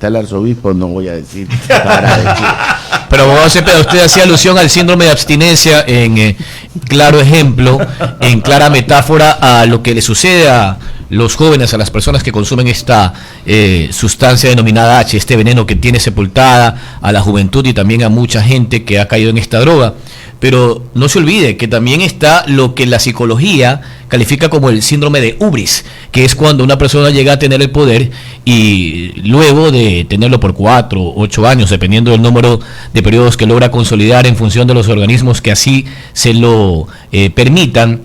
está el arzobispo, no voy a decir para decir. Pero abogado Cepeda, usted hacía alusión al síndrome de abstinencia en claro ejemplo, en clara metáfora a lo que le sucede a los jóvenes, a las personas que consumen esta sustancia denominada H, este veneno que tiene sepultada a la juventud y también a mucha gente que ha caído en esta droga. Pero no se olvide que también está lo que la psicología califica como el síndrome de hubris, que es cuando una persona llega a tener el poder y luego de tenerlo por 4 o 8 años, dependiendo del número de periodos que logra consolidar en función de los organismos que así se lo permitan,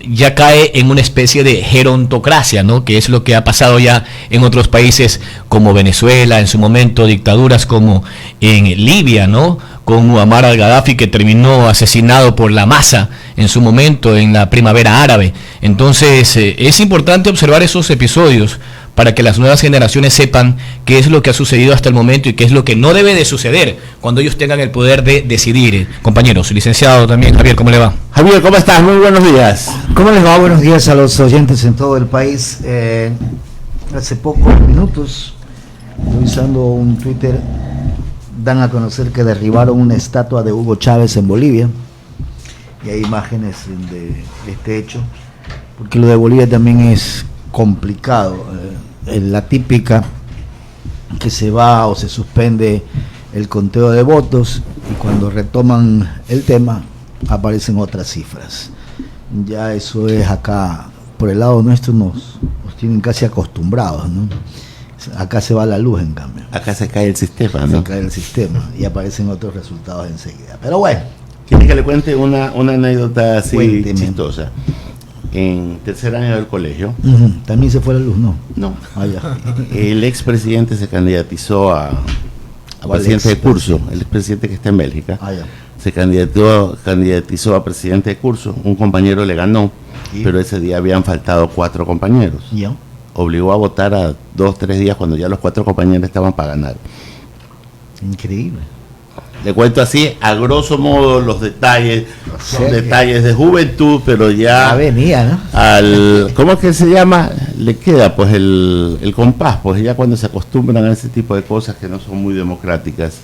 ya cae en una especie de gerontocracia, ¿no? Que es lo que ha pasado ya en otros países como Venezuela, en su momento dictaduras como en Libia, ¿no? Con Muammar al-Gaddafi, que terminó asesinado por la masa en su momento en la primavera árabe. Entonces es importante observar esos episodios para que las nuevas generaciones sepan qué es lo que ha sucedido hasta el momento y qué es lo que no debe de suceder cuando ellos tengan el poder de decidir. Compañeros, licenciado también, Javier, ¿cómo le va? Javier, ¿cómo estás? Muy buenos días. ¿Cómo les va? Buenos días a los oyentes en todo el país. Hace pocos minutos, revisando un Twitter, dan a conocer que derribaron una estatua de Hugo Chávez en Bolivia, y hay imágenes de este hecho, porque lo de Bolivia también es complicado. La típica que se va o se suspende el conteo de votos y cuando retoman el tema aparecen otras cifras. Ya eso es acá, por el lado nuestro nos tienen casi acostumbrados, ¿no? Acá se va la luz, en cambio. Acá se cae el sistema, ¿no? Se cae el sistema y aparecen otros resultados enseguida. Pero bueno. ¿Quiere que le cuente una anécdota así Cuénteme. chistosa? En tercer año del colegio. También se fue la luz, ¿no? No. Ah, ya. El expresidente se candidatizó a presidente de curso. El expresidente que está en Bélgica. Ah, ya. Se candidatizó a presidente de curso. Un compañero le ganó, ¿Sí? pero ese día habían faltado 4 compañeros. ¿Ya? Obligó a votar a 2, 3 días cuando ya los 4 compañeros estaban para ganar. Increíble. Le cuento así, a grosso modo, los detalles, O sea son que- detalles de juventud, pero ya venía, ¿no? ¿cómo es que se llama? Le queda pues el compás, pues ya cuando se acostumbran a ese tipo de cosas que no son muy democráticas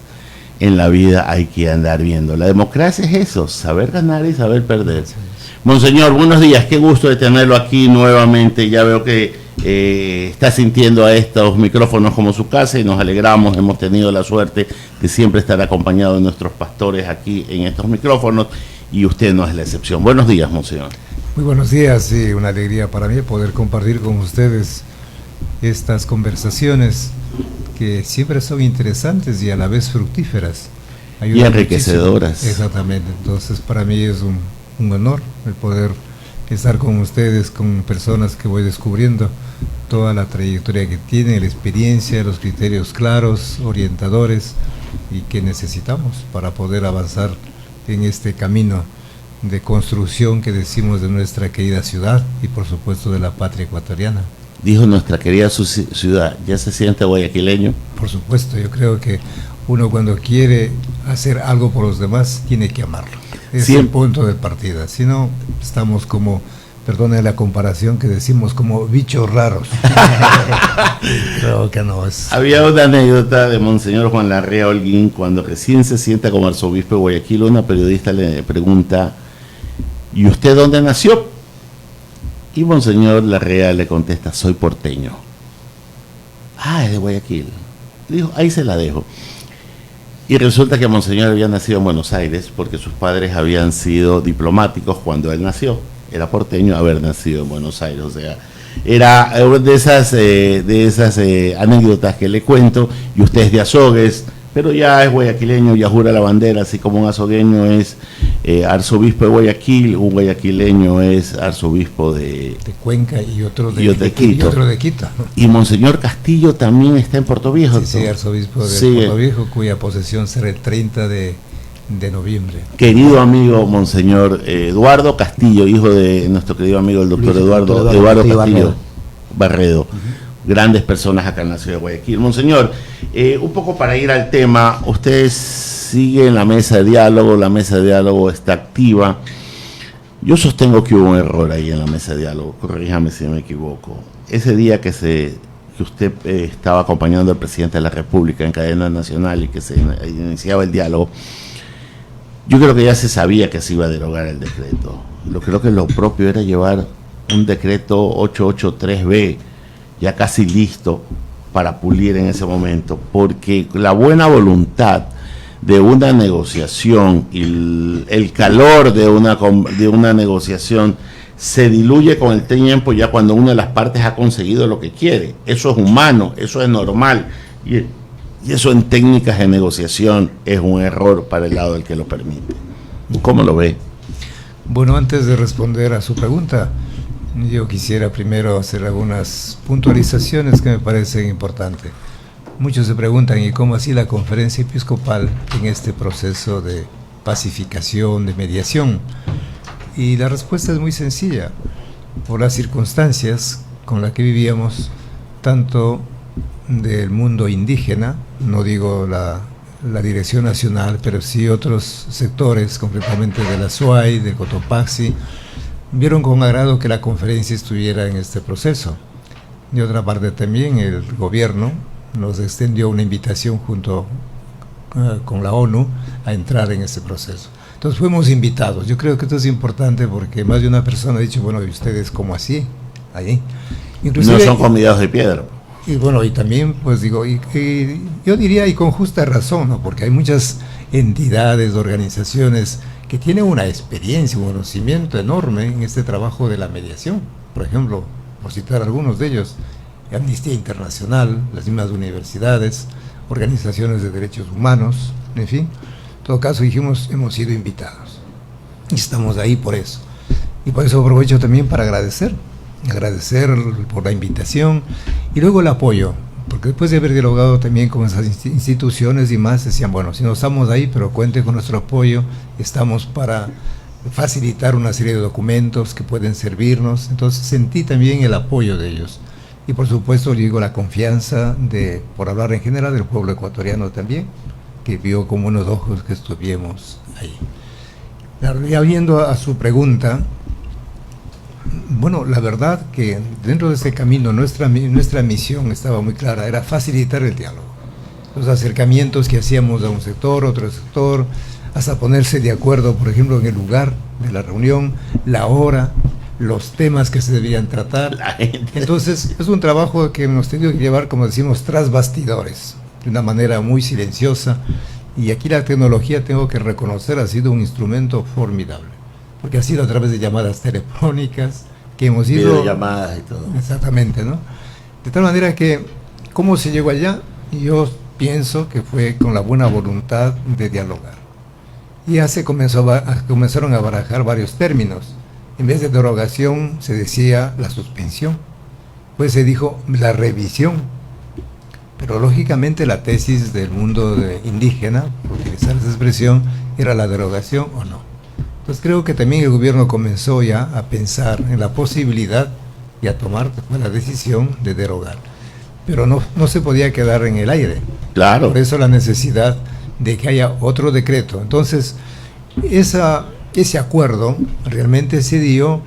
en la vida hay que andar viendo. La democracia es eso, saber ganar y saber perder. Monseñor, buenos días, qué gusto de tenerlo aquí nuevamente. Ya veo que está sintiendo a estos micrófonos como su casa y nos alegramos, hemos tenido la suerte de siempre estar acompañado de nuestros pastores aquí en estos micrófonos y usted no es la excepción. Buenos días, Monseñor. Muy buenos días y una alegría para mí poder compartir con ustedes estas conversaciones que siempre son interesantes y a la vez fructíferas. Y enriquecedoras. Muchísimo. Exactamente, entonces para mí es un honor el poder estar con ustedes, con personas que voy descubriendo toda la trayectoria que tienen, la experiencia, los criterios claros, orientadores y que necesitamos para poder avanzar en este camino de construcción que decimos de nuestra querida ciudad y por supuesto de la patria ecuatoriana. Dijo nuestra querida ciudad, ¿ya se siente guayaquileño? Por supuesto, yo creo que uno cuando quiere hacer algo por los demás tiene que amarlo. Es el punto de partida, si no estamos como, perdone la comparación que decimos, como bichos raros. Creo que no es. Había una anécdota de Monseñor Juan Larrea Holguín cuando recién se sienta como arzobispo de Guayaquil. Una periodista le pregunta, ¿y usted dónde nació? Y Monseñor Larrea le contesta, soy porteño. Ah, es de Guayaquil. Dijo, ahí se la dejo. Y resulta que Monseñor había nacido en Buenos Aires porque sus padres habían sido diplomáticos cuando él nació. Era porteño haber nacido en Buenos Aires, o sea, era de esas anécdotas que le cuento. Y usted es de Azogues, pero ya es guayaquileño, ya jura la bandera, así como un azogueño es arzobispo de Guayaquil, un guayaquileño es arzobispo de Cuenca y otro de Quito. Y otro de Quito. Y Monseñor Castillo también está en Puerto Viejo. Sí, sí, arzobispo de Puerto Viejo, cuya posesión será el 30 de noviembre. Querido amigo Monseñor Eduardo Castillo, hijo de nuestro querido amigo el doctor Eduardo Castillo Barredo. Grandes personas acá en la ciudad de Guayaquil. Monseñor, un poco para ir al tema, usted sigue en la mesa de diálogo está activa. Yo sostengo que hubo un error ahí en la mesa de diálogo, corríjame si me equivoco. Ese día que que usted estaba acompañando al presidente de la República en cadena nacional y que se iniciaba el diálogo, yo creo que ya se sabía que se iba a derogar el decreto. Creo que lo propio era llevar un decreto 883B ya casi listo para pulir en ese momento, porque la buena voluntad de una negociación y el calor de una negociación se diluye con el tiempo ya cuando una de las partes ha conseguido lo que quiere. Eso es humano, eso es normal, y eso en técnicas de negociación es un error para el lado del que lo permite. ¿Cómo lo ve? Bueno, antes de responder a su pregunta, yo quisiera primero hacer algunas puntualizaciones que me parecen importantes. Muchos se preguntan, ¿y cómo así la conferencia episcopal en este proceso de pacificación, de mediación? Y la respuesta es muy sencilla. Por las circunstancias con las que vivíamos, tanto del mundo indígena, no digo la dirección nacional, pero sí otros sectores, concretamente de la SUAY, de Cotopaxi, vieron con agrado que la conferencia estuviera en este proceso. De otra parte también el gobierno nos extendió una invitación junto con la ONU a entrar en este proceso. Entonces fuimos invitados. Yo creo que esto es importante porque más de una persona ha dicho, bueno, ¿y ustedes cómo así? Ahí. Inclusive, no son convidados de piedra. Y bueno, y también, pues digo, yo diría, y con justa razón, ¿no? Porque hay muchas entidades, organizaciones que tienen una experiencia, un conocimiento enorme en este trabajo de la mediación. Por ejemplo, por citar algunos de ellos, Amnistía Internacional, las mismas universidades, organizaciones de derechos humanos, en fin. En todo caso, dijimos, hemos sido invitados. Y estamos ahí por eso. Y por eso aprovecho también para agradecer por la invitación y luego el apoyo, porque después de haber dialogado también con esas instituciones y más, decían, bueno, si no estamos ahí, pero cuente con nuestro apoyo, estamos para facilitar una serie de documentos que pueden servirnos. Entonces sentí también el apoyo de ellos. Y por supuesto, digo, la confianza por hablar en general del pueblo ecuatoriano también, que vio con buenos ojos que estuviéramos ahí. Ya viendo a su pregunta, bueno, la verdad que dentro de ese camino nuestra misión estaba muy clara, era facilitar el diálogo. Los acercamientos que hacíamos a un sector, otro sector, hasta ponerse de acuerdo, por ejemplo, en el lugar de la reunión, la hora, los temas que se debían tratar. Entonces, es un trabajo que hemos tenido que llevar, como decimos, tras bastidores, de una manera muy silenciosa. Y aquí la tecnología, tengo que reconocer, ha sido un instrumento formidable, porque ha sido a través de llamadas telefónicas que hemos ido... Videollamadas y todo. Exactamente, ¿no? De tal manera que, ¿cómo se llegó allá? Yo pienso que fue con la buena voluntad de dialogar. Y ya comenzaron a barajar varios términos. En vez de derogación se decía la suspensión, pues se dijo la revisión. Pero lógicamente la tesis del mundo indígena, por utilizar esa expresión, era la derogación o no. Entonces creo que también el gobierno comenzó ya a pensar en la posibilidad y a tomar la decisión de derogar. Pero no se podía quedar en el aire. Claro. Por eso la necesidad de que haya otro decreto. Entonces, ese acuerdo realmente se dio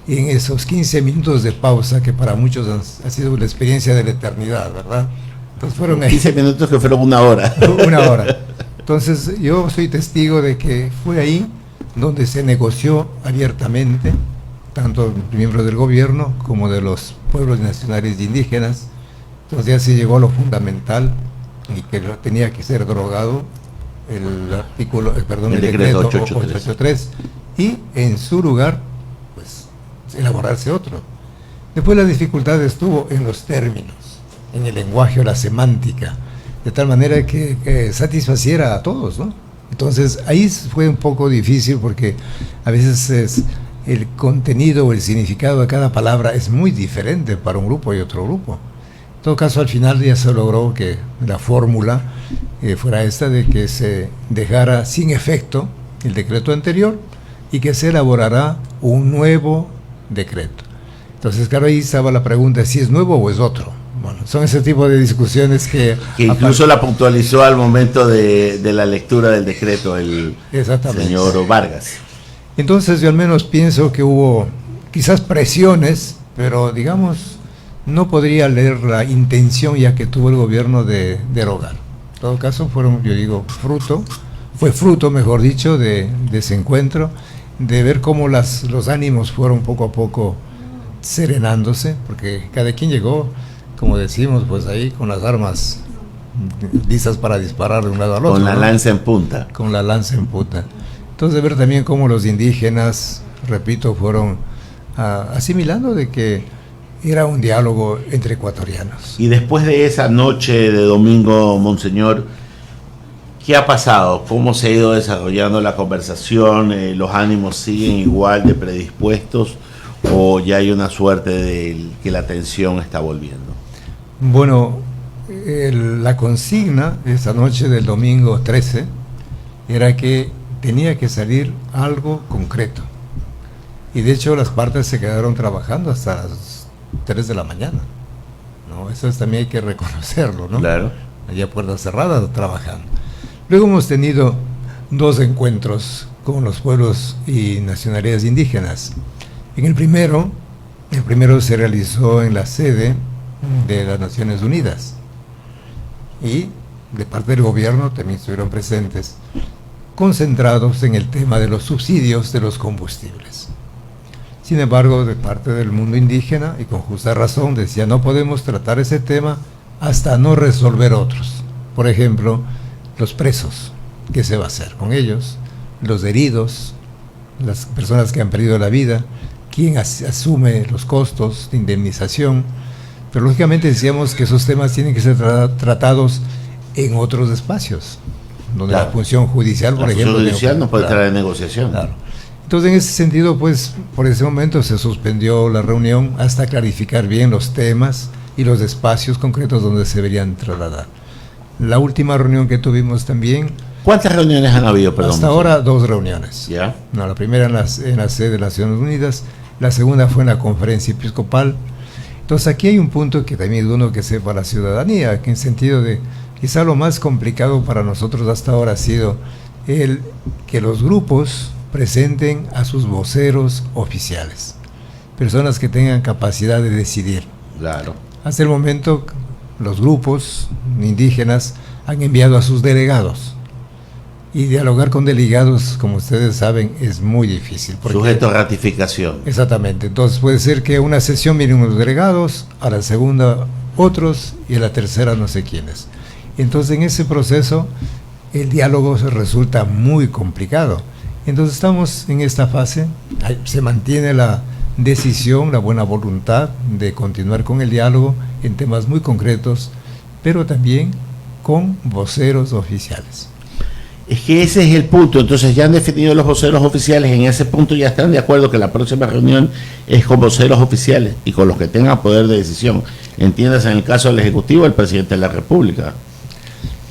en esos 15 minutos de pausa que para muchos ha sido la experiencia de la eternidad, ¿verdad? Entonces fueron 15 minutos que fueron una hora. Una hora. Entonces yo soy testigo de que fue ahí donde se negoció abiertamente, tanto miembros del gobierno como de los pueblos nacionales y indígenas. Entonces ya se llegó a lo fundamental y que tenía que ser derogado el decreto 883 y en su lugar pues elaborarse otro. Después la dificultad estuvo en los términos, en el lenguaje o la semántica, de tal manera que satisfaciera a todos, ¿no? Entonces ahí fue un poco difícil porque a veces el contenido o el significado de cada palabra es muy diferente para un grupo y otro grupo. En todo caso, al final ya se logró que la fórmula fuera esta de que se dejara sin efecto el decreto anterior y que se elaborará un nuevo decreto. Entonces, claro, ahí estaba la pregunta si es nuevo o es otro. Bueno, son ese tipo de discusiones que incluso la puntualizó al momento de la lectura del decreto el señor Vargas. Entonces yo al menos pienso que hubo quizás presiones, pero digamos no podría leer la intención ya que tuvo el gobierno de derogar. En todo caso fueron, yo digo, fue fruto, mejor dicho, de ese encuentro, de ver cómo los ánimos fueron poco a poco serenándose, porque cada quien llegó, como decimos, pues ahí con las armas listas para disparar de un lado al otro. Con la lanza en punta. Con la lanza en punta. Entonces ver también cómo los indígenas, repito, fueron asimilando de que era un diálogo entre ecuatorianos. Y después de esa noche de domingo, Monseñor, ¿qué ha pasado? ¿Cómo se ha ido desarrollando la conversación? ¿Los ánimos siguen igual de predispuestos o ya hay una suerte de que la tensión está volviendo? Bueno, la consigna esa noche del domingo 13 era que tenía que salir algo concreto. Y de hecho las partes se quedaron trabajando hasta las 3 de la mañana. ¿No? Eso también hay que reconocerlo, ¿no? Claro. Allá a puertas cerradas trabajando. Luego hemos tenido 2 encuentros con los pueblos y nacionalidades indígenas. El primero se realizó en la sede de las Naciones Unidas y de parte del gobierno también estuvieron presentes, concentrados en el tema de los subsidios de los combustibles. Sin embargo, de parte del mundo indígena, y con justa razón, decía, no podemos tratar ese tema hasta no resolver otros. Por ejemplo, los presos, ¿qué se va a hacer con ellos? Los heridos, las personas que han perdido la vida, quién asume los costos de indemnización. Pero lógicamente decíamos que esos temas tienen que ser tratados en otros espacios, donde claro, la función judicial, por ejemplo... La función judicial no puede claro, entrar en negociación. Claro. Entonces, en ese sentido, pues, por ese momento se suspendió la reunión hasta clarificar bien los temas y los espacios concretos donde se deberían trasladar. La última reunión que tuvimos también... ¿Cuántas reuniones han habido, perdón? Hasta ahora 2 reuniones. ¿Ya? No, la primera en la sede de las Naciones Unidas, la segunda fue en la conferencia episcopal. Entonces aquí hay un punto que también es uno que sepa la ciudadanía, que en sentido de, quizá lo más complicado para nosotros hasta ahora ha sido el que los grupos presenten a sus voceros oficiales, personas que tengan capacidad de decidir. Claro. Hasta el momento los grupos indígenas han enviado a sus delegados. Y dialogar con delegados, como ustedes saben, es muy difícil. Sujeto a ratificación. Exactamente. Entonces puede ser que a una sesión vienen unos delegados, a la segunda otros y a la tercera no sé quiénes. Entonces en ese proceso el diálogo resulta muy complicado. Entonces estamos en esta fase, se mantiene la decisión, la buena voluntad de continuar con el diálogo en temas muy concretos, pero también con voceros oficiales. Es que ese es el punto. Entonces ya han definido los voceros oficiales, en ese punto ya están de acuerdo que la próxima reunión es con voceros oficiales y con los que tengan poder de decisión. Entiendas, en el caso del Ejecutivo, el presidente de la República.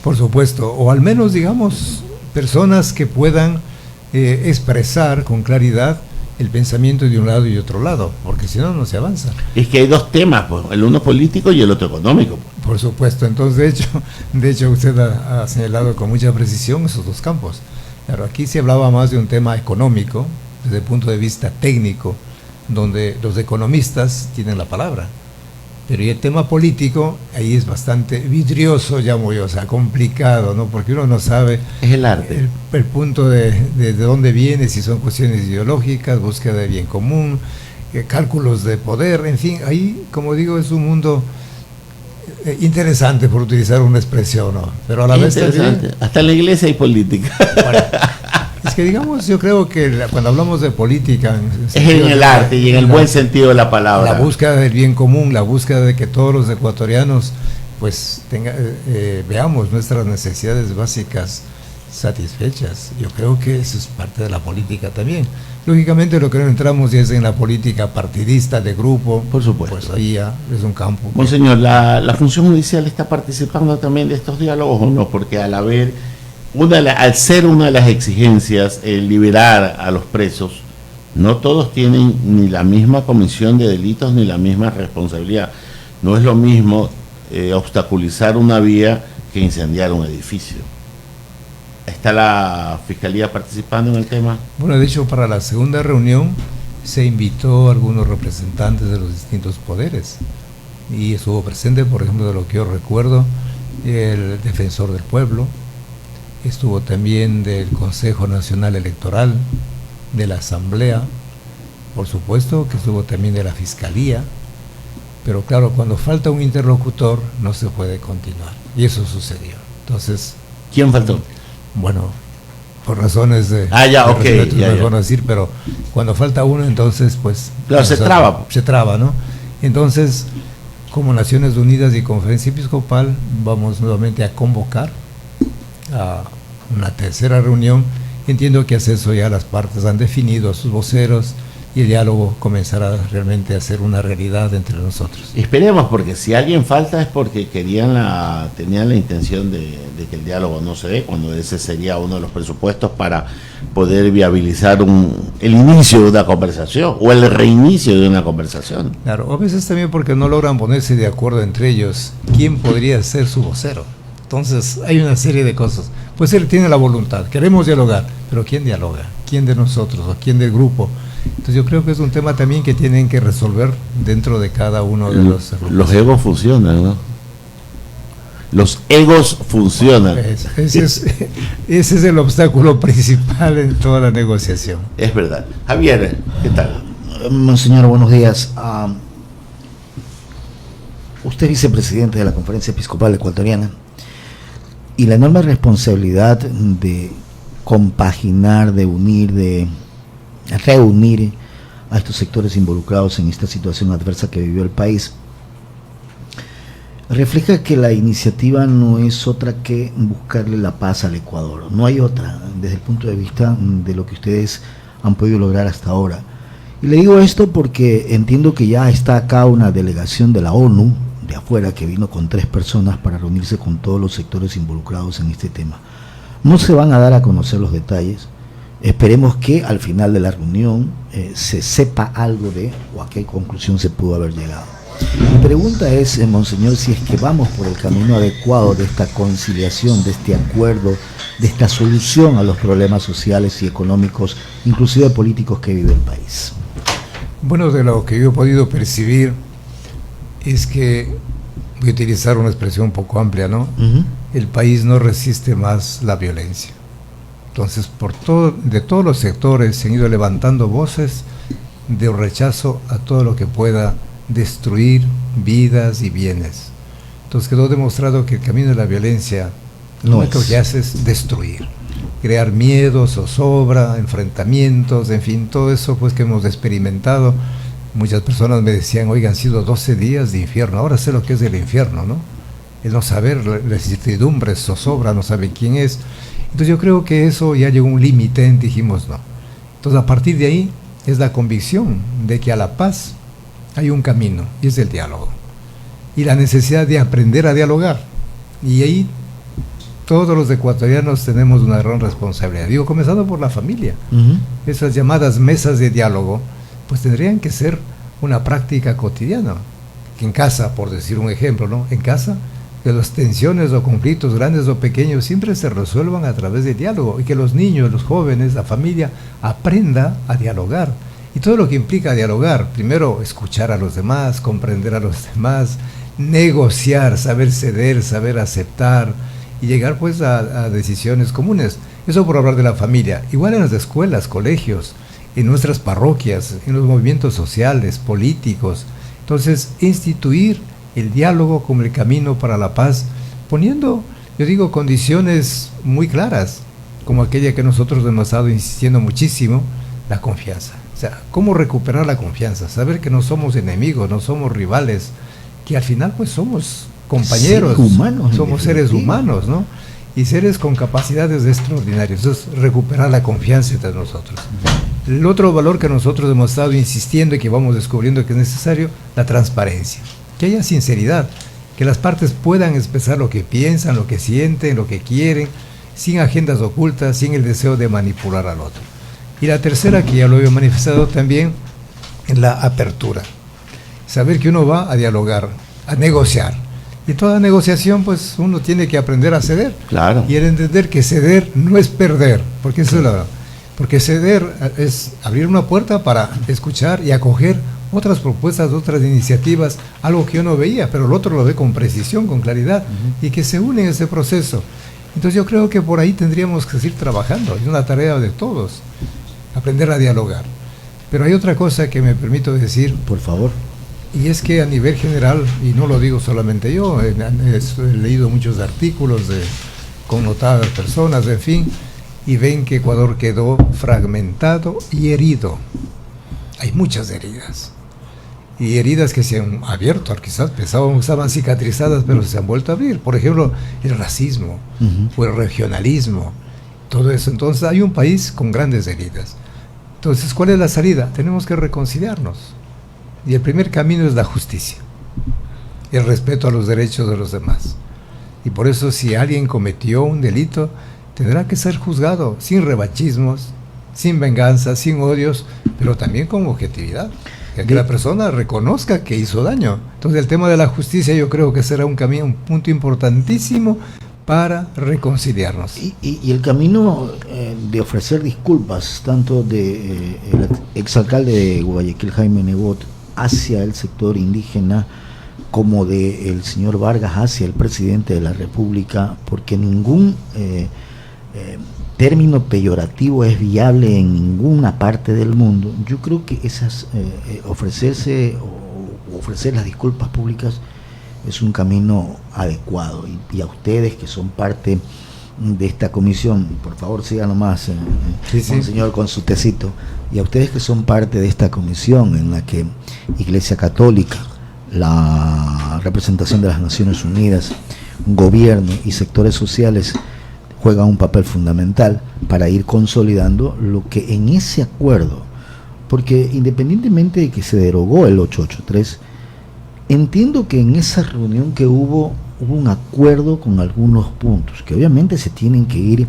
Por supuesto, o al menos, digamos, personas que puedan expresar con claridad el pensamiento de un lado y otro lado, porque si no, no se avanza. Es que hay 2 temas, pues, el uno político y el otro económico. Pues. Por supuesto, entonces de hecho usted ha señalado con mucha precisión esos 2 campos. Claro, aquí se hablaba más de un tema económico, desde el punto de vista técnico, donde los economistas tienen la palabra. Pero y el tema político, ahí es bastante vidrioso, llamo yo, o sea, complicado, ¿no? Porque uno no sabe... Es el arte. El punto de dónde viene, si son cuestiones ideológicas, búsqueda de bien común, cálculos de poder, en fin, ahí, como digo, es un mundo interesante, por utilizar una expresión, ¿no? Pero a la vez también... Hasta en la iglesia hay política. Bueno, es que digamos, yo creo que cuando hablamos de política... Es en el arte y en el buen sentido de la palabra. La búsqueda del bien común, la búsqueda de que todos los ecuatorianos pues veamos nuestras necesidades básicas satisfechas. Yo creo que eso es parte de la política también. Lógicamente lo que no entramos ya es en la política partidista de grupo. Por supuesto. Pues ahí ya es un campo. Monseñor, ¿la función judicial está participando también de estos diálogos o no? Porque al ser una de las exigencias liberar a los presos, no todos tienen ni la misma comisión de delitos ni la misma responsabilidad. No es lo mismo obstaculizar una vía que incendiar un edificio. ¿Está la Fiscalía participando en el tema? Bueno, de hecho, para la segunda reunión se invitó a algunos representantes de los distintos poderes. y estuvo presente, por ejemplo, de lo que yo recuerdo, el defensor del pueblo, estuvo también del Consejo Nacional Electoral, de la Asamblea, por supuesto que estuvo también de la Fiscalía, pero claro, cuando falta un interlocutor no se puede continuar, y eso sucedió. Entonces, ¿quién faltó? bueno, por razones de... ok, no decir, pero cuando falta uno, entonces, pues... Claro, se traba. Se traba, ¿no? Entonces, como Naciones Unidas y Conferencia Episcopal, vamos nuevamente a convocar a una tercera reunión. Entiendo que hace eso ya las partes han definido a sus voceros y el diálogo comenzará realmente a ser una realidad entre nosotros. Esperemos, porque si alguien falta es porque tenían la intención de que el diálogo no se dé, cuando ese sería uno de los presupuestos para poder viabilizar el inicio de una conversación o el reinicio de una conversación. Claro, a veces también porque no logran ponerse de acuerdo entre ellos quién podría ser su vocero. Entonces hay una serie de cosas. Pues él tiene la voluntad, queremos dialogar, pero ¿quién dialoga? ¿Quién de nosotros o quién del grupo? Entonces yo creo que es un tema también que tienen que resolver dentro de cada uno de los grupos. Los egos funcionan, ¿no? Los egos funcionan. Ese es el obstáculo principal en toda la negociación. Es verdad. Javier, ¿qué tal? Monseñor, buenos días. Usted es vicepresidente de la Conferencia Episcopal Ecuatoriana y la enorme responsabilidad de compaginar, de unir, de reunir a estos sectores involucrados en esta situación adversa que vivió el país refleja que la iniciativa no es otra que buscarle la paz al Ecuador. No hay otra desde el punto de vista de lo que ustedes han podido lograr hasta ahora. Y le digo esto porque entiendo que ya está acá una delegación de la ONU de afuera que vino con 3 personas para reunirse con todos los sectores involucrados en este tema. No se van a dar a conocer los detalles. Esperemos que al final de la reunión se sepa algo de o a qué conclusión se pudo haber llegado. Mi pregunta es, Monseñor, si es que vamos por el camino adecuado de esta conciliación, de este acuerdo, de esta solución a los problemas sociales y económicos, inclusive políticos que vive el país. Bueno, de lo que yo he podido percibir es que, voy a utilizar una expresión un poco amplia, ¿no? El país no resiste más la violencia. Entonces, de todos los sectores se han ido levantando voces de rechazo a todo lo que pueda destruir vidas y bienes. Entonces quedó demostrado que el camino de la violencia lo único que hace es destruir, crear miedo, zozobra, enfrentamientos, en fin, todo eso pues que hemos experimentado. Muchas personas me decían, oigan, han sido 12 días de infierno, ahora sé lo que es el infierno, ¿no? El no saber, la incertidumbre, zozobra, no sabe quién es. Entonces yo creo que eso ya llegó a un límite, dijimos no. Entonces a partir de ahí es la convicción de que a la paz hay un camino, y es el diálogo. Y la necesidad de aprender a dialogar. Y ahí todos los ecuatorianos tenemos una gran responsabilidad. Digo, comenzando por la familia. Esas llamadas mesas de diálogo, pues tendrían que ser una práctica cotidiana. Que en casa, por decir un ejemplo, ¿no? En casa, que las tensiones o conflictos grandes o pequeños siempre se resuelvan a través del diálogo y que los niños, los jóvenes, la familia aprenda a dialogar. Y todo lo que implica dialogar, primero escuchar a los demás, comprender a los demás, negociar, saber ceder, saber aceptar y llegar pues a decisiones comunes. Eso por hablar de la familia. Igual en las escuelas, colegios, en nuestras parroquias, en los movimientos sociales, políticos. Entonces, instituir el diálogo como el camino para la paz, poniendo, yo digo, condiciones muy claras, como aquella que nosotros hemos estado insistiendo muchísimo, la confianza. O sea, ¿cómo recuperar la confianza? Saber que no somos enemigos, no somos rivales, que al final pues somos compañeros, somos seres humanos, ¿no? Y seres con capacidades extraordinarias. Entonces, recuperar la confianza entre nosotros. El otro valor que nosotros hemos estado insistiendo y que vamos descubriendo que es necesario, la transparencia. Que haya sinceridad, que las partes puedan expresar lo que piensan, lo que sienten, lo que quieren, sin agendas ocultas, sin el deseo de manipular al otro. Y la tercera, que ya lo he manifestado también, es la apertura. Saber que uno va a dialogar, a negociar. Y toda negociación, pues uno tiene que aprender a ceder. Claro. Y el entender que ceder no es perder, porque eso es la verdad. Porque ceder es abrir una puerta para escuchar y acoger otras propuestas, otras iniciativas, algo que yo no veía, pero el otro lo ve con precisión, con claridad, y que se une en ese proceso. Entonces yo creo que por ahí tendríamos que seguir trabajando, es una tarea de todos, aprender a dialogar. Pero hay otra cosa que me permito decir, Por favor. y es que a nivel general, y no lo digo solamente yo, he leído muchos artículos de connotadas personas, en fin, y ven que Ecuador quedó fragmentado y herido. Hay muchas heridas. Y heridas que se han abierto, quizás pensábamos que estaban cicatrizadas, pero se han vuelto a abrir. Por ejemplo, el racismo o el regionalismo, todo eso. Entonces hay un país con grandes heridas. Entonces, ¿cuál es la salida? Tenemos que reconciliarnos. Y el primer camino es la justicia, el respeto a los derechos de los demás. Y por eso, si alguien cometió un delito, tendrá que ser juzgado sin revanchismos, sin venganza, sin odios, pero también con objetividad. Que la persona reconozca que hizo daño. Entonces, el tema de la justicia yo creo que será un camino, un punto importantísimo para reconciliarnos. Y el camino de ofrecer disculpas, tanto de el exalcalde de Guayaquil, Jaime Nebot, hacia el sector indígena, como de el señor Vargas hacia el presidente de la República, porque ningún término peyorativo es viable en ninguna parte del mundo. Yo creo que esas ofrecer las disculpas públicas es un camino adecuado, y a ustedes que son parte de esta comisión, por favor sigan nomás, Monseñor, con su tecito, y a ustedes que son parte de esta comisión en la que Iglesia Católica, la representación de las Naciones Unidas, gobierno y sectores sociales juegan un papel fundamental para ir consolidando lo que en ese acuerdo, porque independientemente de que se derogó el 883, entiendo que en esa reunión que hubo un acuerdo con algunos puntos, que obviamente se tienen que ir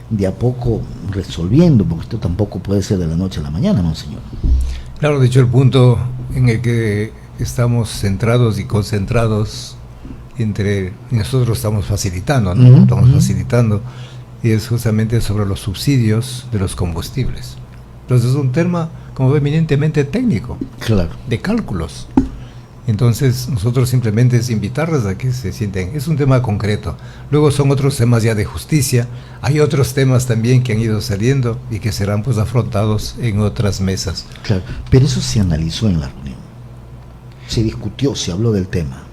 de a poco resolviendo, porque esto tampoco puede ser de la noche a la mañana, Monseñor. Claro, de hecho el punto en el que estamos centrados y concentrados nosotros estamos facilitando, ¿no? Estamos facilitando, y es justamente sobre los subsidios de los combustibles. Entonces es un tema como eminentemente técnico, claro, de cálculos. Entonces nosotros simplemente es invitarles a que se sienten, es un tema concreto. Luego son otros temas ya de justicia, hay otros temas también que han ido saliendo y que serán pues afrontados en otras mesas. Claro, pero eso se analizó en la reunión, se discutió, se habló del tema.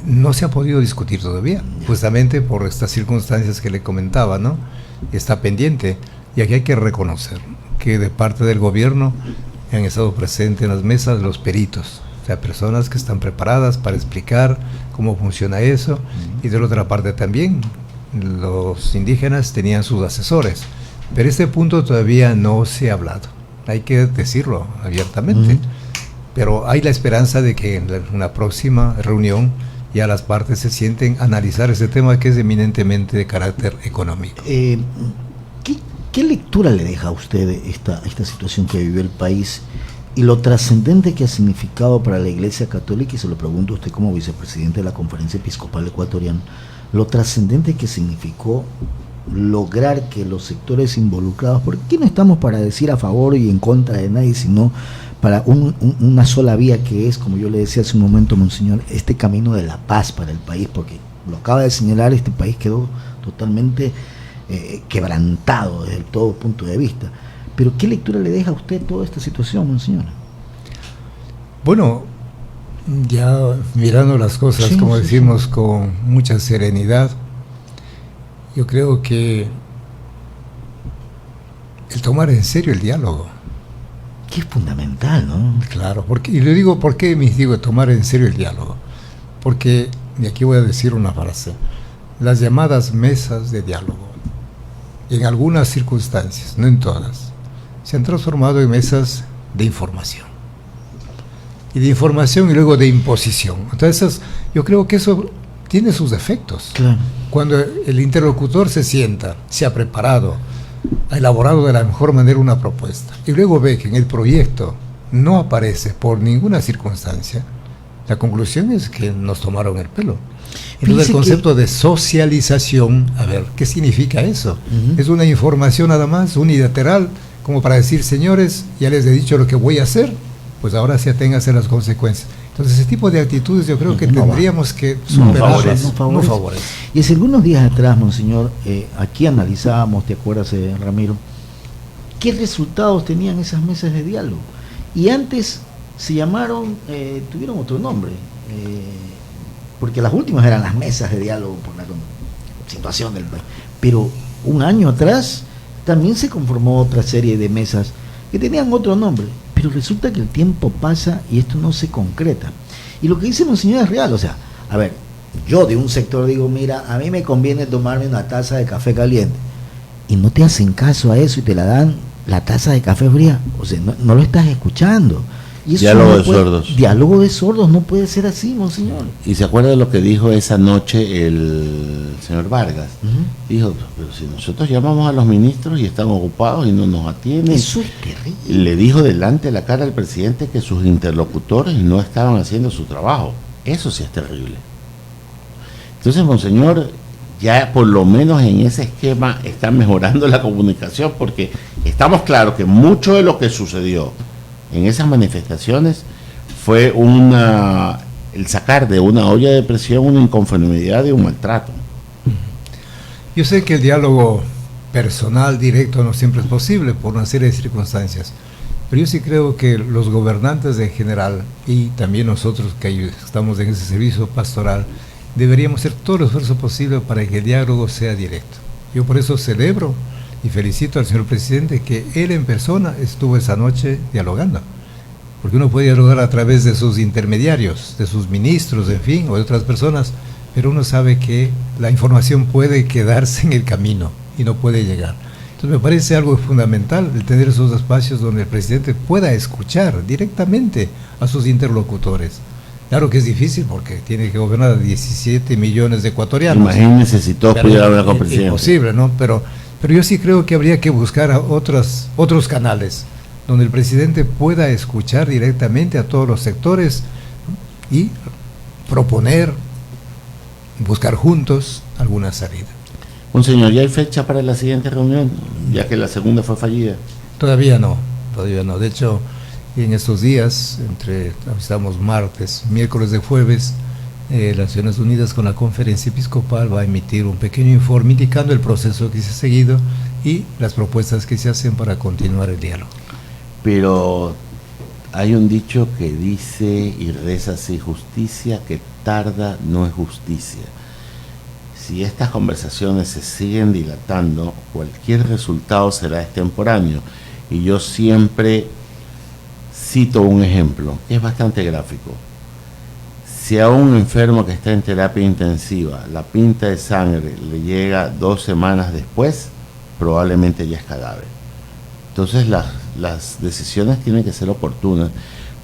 No se ha podido discutir todavía, justamente por estas circunstancias que le comentaba, ¿no? Está pendiente, y aquí hay que reconocer que de parte del gobierno han estado presentes en las mesas los peritos, o sea, personas que están preparadas para explicar cómo funciona eso, y de la otra parte también los indígenas tenían sus asesores, pero este punto todavía no se ha hablado, hay que decirlo abiertamente, pero hay la esperanza de que en la próxima reunión ya las partes se sienten a analizar ese tema que es eminentemente de carácter económico. ¿Qué lectura le deja a usted esta situación que vivió el país y lo trascendente que ha significado para la Iglesia Católica? Y se lo pregunto a usted como vicepresidente de la Conferencia Episcopal Ecuatoriana, lo trascendente que significó lograr que los sectores involucrados, porque aquí no estamos para decir a favor y en contra de nadie, sino para una sola vía, que es, como yo le decía hace un momento, Monseñor, este camino de la paz para el país, porque lo acaba de señalar, este país quedó totalmente quebrantado desde todo punto de vista. Pero ¿qué lectura le deja a usted toda esta situación, Monseñor? Bueno, ya mirando las cosas, sí, como decimos, con mucha serenidad, yo creo que el tomar en serio el diálogo, que es fundamental, ¿no? Claro, porque, y le digo, ¿por qué me digo tomar en serio el diálogo? Porque, y aquí voy a decir una frase, las llamadas mesas de diálogo, en algunas circunstancias, no en todas, se han transformado en mesas de información. Y de información y luego de imposición. Entonces, yo creo que eso tiene sus efectos. Claro. Cuando el interlocutor se sienta, se ha preparado, ha elaborado de la mejor manera una propuesta, y luego ve que en el proyecto no aparece por ninguna circunstancia, la conclusión es que nos tomaron el pelo. Entonces el concepto de socialización, a ver, ¿qué significa eso? Es una información nada más, unilateral, como para decir, señores, ya les he dicho lo que voy a hacer, pues ahora sí aténgase a las consecuencias. Entonces ese tipo de actitudes yo creo que tendríamos que superarlas. No favorece. Y hace algunos días atrás, monseñor, aquí analizábamos, ¿te acuerdas, Ramiro? ¿Qué resultados tenían esas mesas de diálogo? Y antes se llamaron, tuvieron otro nombre, porque las últimas eran las mesas de diálogo por la situación del país. Pero un año atrás también se conformó otra serie de mesas que tenían otro nombre. Pero resulta que el tiempo pasa y esto no se concreta. Y lo que dice monseñor es real, o sea, a ver, yo de un sector digo, mira, a mí me conviene tomarme una taza de café caliente. Y no te hacen caso a eso y te la dan la taza de café fría. O sea, no lo estás escuchando. Y eso diálogo de sordos. Diálogo de sordos no puede ser así, monseñor. Y se acuerda de lo que dijo esa noche el señor Vargas. Dijo, pero si nosotros llamamos a los ministros y están ocupados y no nos atienden. Eso es terrible. Le dijo delante de la cara al presidente que sus interlocutores no estaban haciendo su trabajo. Eso sí es terrible. Entonces, monseñor, ya por lo menos en ese esquema está mejorando la comunicación, porque estamos claros que mucho de lo que sucedió en esas manifestaciones fue el sacar de una olla de presión una inconformidad y un maltrato. Yo sé que el diálogo personal, directo, no siempre es posible por una serie de circunstancias, pero yo sí creo que los gobernantes en general y también nosotros que estamos en ese servicio pastoral deberíamos hacer todo el esfuerzo posible para que el diálogo sea directo. Yo por eso celebro y felicito al señor presidente que él en persona estuvo esa noche dialogando, porque uno puede dialogar a través de sus intermediarios, de sus ministros, en fin, o de otras personas, pero uno sabe que la información puede quedarse en el camino y no puede llegar. Entonces me parece algo fundamental el tener esos espacios donde el presidente pueda escuchar directamente a sus interlocutores. Claro que es difícil porque tiene que gobernar a 17 millones de ecuatorianos. Imagínense si todos pudieran hablar con el presidente. Imposible, ¿no? Pero yo sí creo que habría que buscar otros canales donde el presidente pueda escuchar directamente a todos los sectores y proponer, buscar juntos alguna salida. Monseñor, ¿ya hay fecha para la siguiente reunión? Ya que la segunda fue fallida. Todavía no. De hecho, en estos días, estamos martes, miércoles de jueves, las Naciones Unidas con la Conferencia Episcopal va a emitir un pequeño informe indicando el proceso que se ha seguido y las propuestas que se hacen para continuar el diálogo. Pero hay un dicho que dice y reza así: justicia que tarda no es justicia. Si estas conversaciones se siguen dilatando, cualquier resultado será extemporáneo. Y yo siempre cito un ejemplo que es bastante gráfico. Si a un enfermo que está en terapia intensiva la pinta de sangre le llega 2 semanas después, probablemente ya es cadáver. Entonces las decisiones tienen que ser oportunas,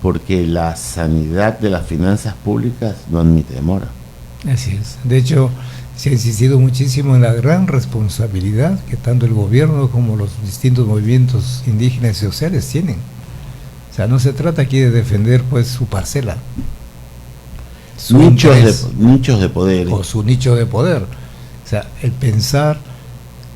porque la sanidad de las finanzas públicas no admite demora. Así es. De hecho, se ha insistido muchísimo en la gran responsabilidad que tanto el gobierno como los distintos movimientos indígenas y sociales tienen. O sea, no se trata aquí de defender pues su parcela, nichos de poder. O su nicho de poder. O sea, el pensar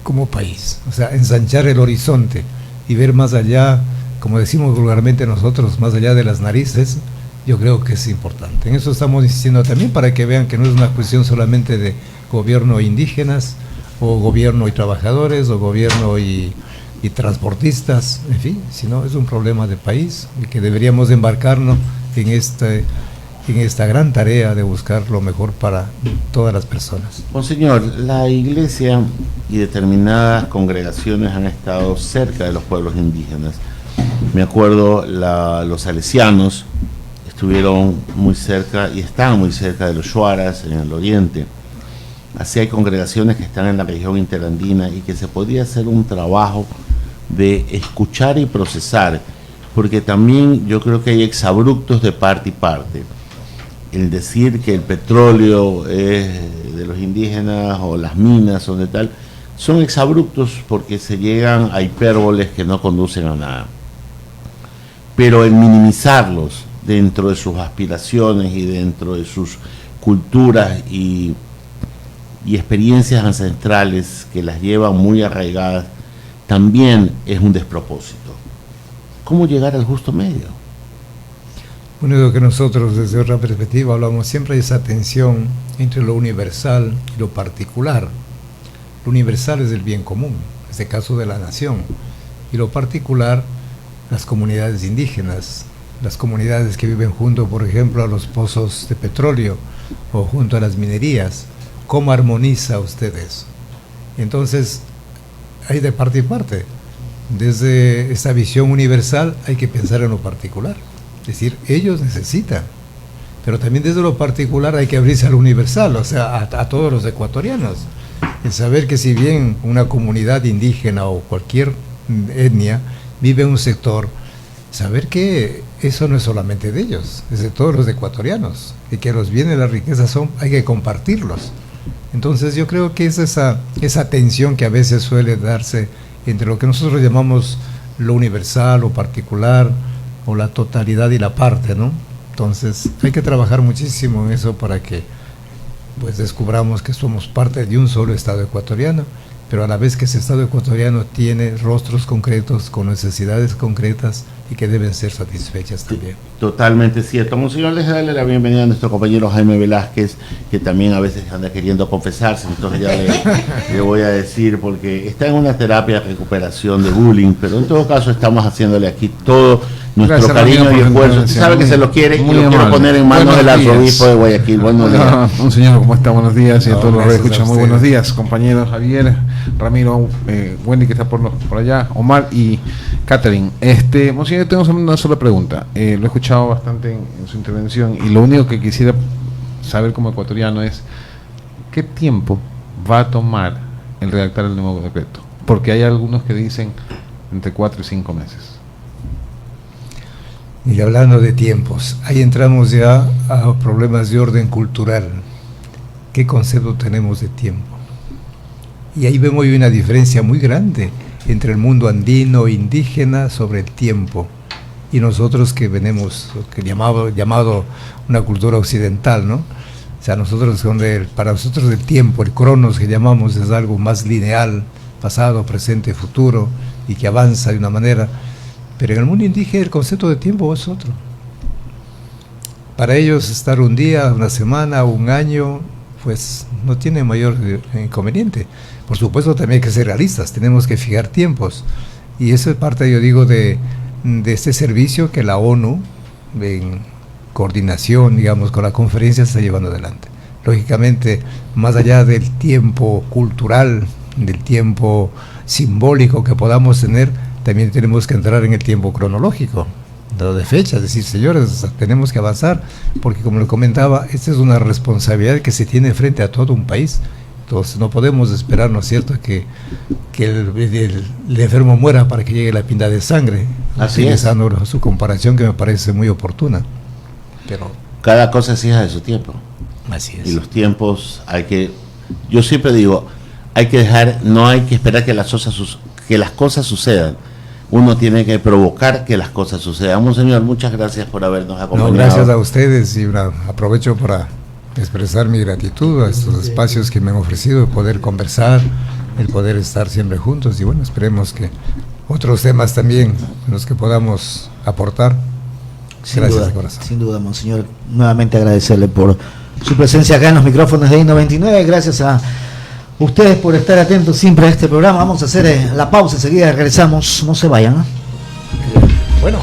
como país, o sea, ensanchar el horizonte y ver más allá, como decimos vulgarmente nosotros, más allá de las narices, yo creo que es importante. En eso estamos insistiendo también, para que vean que no es una cuestión solamente de gobierno e indígenas, o gobierno y trabajadores, o gobierno y transportistas, en fin, sino es un problema de país y que deberíamos embarcarnos en esta gran tarea de buscar lo mejor para todas las personas. Monseñor, la Iglesia y determinadas congregaciones han estado cerca de los pueblos indígenas. Me acuerdo, los salesianos estuvieron muy cerca y están muy cerca de los shuaras en el oriente. Así hay congregaciones que están en la región interandina y que se podría hacer un trabajo de escuchar y procesar, porque también yo creo que hay exabruptos de parte y parte. El decir que el petróleo es de los indígenas o las minas son de tal, son exabruptos porque se llegan a hipérboles que no conducen a nada. Pero el minimizarlos dentro de sus aspiraciones y dentro de sus culturas y experiencias ancestrales que las llevan muy arraigadas, también es un despropósito. ¿Cómo llegar al justo medio? Único que nosotros desde otra perspectiva hablamos siempre de esa tensión entre lo universal y lo particular. Lo universal es el bien común, en este caso de la nación, y lo particular, las comunidades indígenas, las comunidades que viven junto, por ejemplo, a los pozos de petróleo o junto a las minerías. ¿Cómo armoniza usted eso? Entonces, hay de parte y parte. Desde esta visión universal hay que pensar en lo particular. Es decir, ellos necesitan, pero también desde lo particular hay que abrirse a lo universal, o sea, a todos los ecuatorianos. El saber que si bien una comunidad indígena o cualquier etnia vive en un sector, saber que eso no es solamente de ellos, es de todos los ecuatorianos, y que los bienes y las riquezas hay que compartirlos. Entonces yo creo que es esa tensión que a veces suele darse entre lo que nosotros llamamos lo universal, lo particular, o la totalidad y la parte, ¿no? Entonces hay que trabajar muchísimo en eso para que pues descubramos que somos parte de un solo Estado ecuatoriano, pero a la vez que ese Estado ecuatoriano tiene rostros concretos, con necesidades concretas y que deben ser satisfechas también. Totalmente cierto. Monseñor, les darle la bienvenida a nuestro compañero Jaime Velázquez, que también a veces anda queriendo confesarse, entonces ya le voy a decir, porque está en una terapia de recuperación de bullying, pero en todo caso estamos haciéndole aquí todo nuestro Gracias, cariño amigo, y por la esfuerzo. Usted intervención. sabe que se lo quiere y Muy lo quiero amable. poner en manos del Buenos días. arzobispo de Guayaquil. Buenos días. Monseñor, ¿cómo está? Buenos días, y a No, todos los que gracias escuchan, a muy ustedes. buenos días, compañeros Javier, Ramiro, Wendy, que está por allá, Omar y Catherine. Monseñor, tengo una sola pregunta. Lo he escuchado bastante en su intervención, y lo único que quisiera saber como ecuatoriano es ¿qué tiempo va a tomar el redactar el nuevo decreto? Porque hay algunos que dicen entre 4 y 5 meses. Y hablando de tiempos, ahí entramos ya a problemas de orden cultural. ¿Qué concepto tenemos de tiempo? Y ahí vemos hoy una diferencia muy grande entre el mundo andino e indígena sobre el tiempo y nosotros que venimos, que llamado una cultura occidental, ¿no? O sea, para nosotros el tiempo, el cronos que llamamos, es algo más lineal, pasado, presente, futuro, y que avanza de una manera. Pero en el mundo indígena el concepto de tiempo es otro. Para ellos estar un día, una semana, un año, pues no tiene mayor inconveniente. Por supuesto también hay que ser realistas, tenemos que fijar tiempos. Y eso es parte, yo digo, de este servicio que la ONU, en coordinación, digamos, con la conferencia, está llevando adelante. Lógicamente, más allá del tiempo cultural, del tiempo simbólico que podamos tener, también tenemos que entrar en el tiempo cronológico, de fecha, es decir, señores, tenemos que avanzar, porque como le comentaba, esta es una responsabilidad que se tiene frente a todo un país. Entonces no podemos esperar, ¿no es cierto?, que el enfermo muera para que llegue la pinta de sangre, Así utilizando su comparación que me parece muy oportuna. Pero Cada cosa es hija de su tiempo. así es. Y los tiempos yo siempre digo, no hay que esperar que las cosas sucedan. Uno tiene que provocar que las cosas sucedan. Monseñor, muchas gracias por habernos acompañado. No, gracias a ustedes, y aprovecho para expresar mi gratitud a estos espacios que me han ofrecido, el poder conversar, el poder estar siempre juntos, y bueno, esperemos que otros temas también en los que podamos aportar. Gracias de corazón. Sin duda, monseñor. Nuevamente agradecerle por su presencia acá en los micrófonos de I99. Gracias a ustedes por estar atentos siempre a este programa. Vamos a hacer la pausa, enseguida regresamos. No se vayan, ¿eh? Bueno.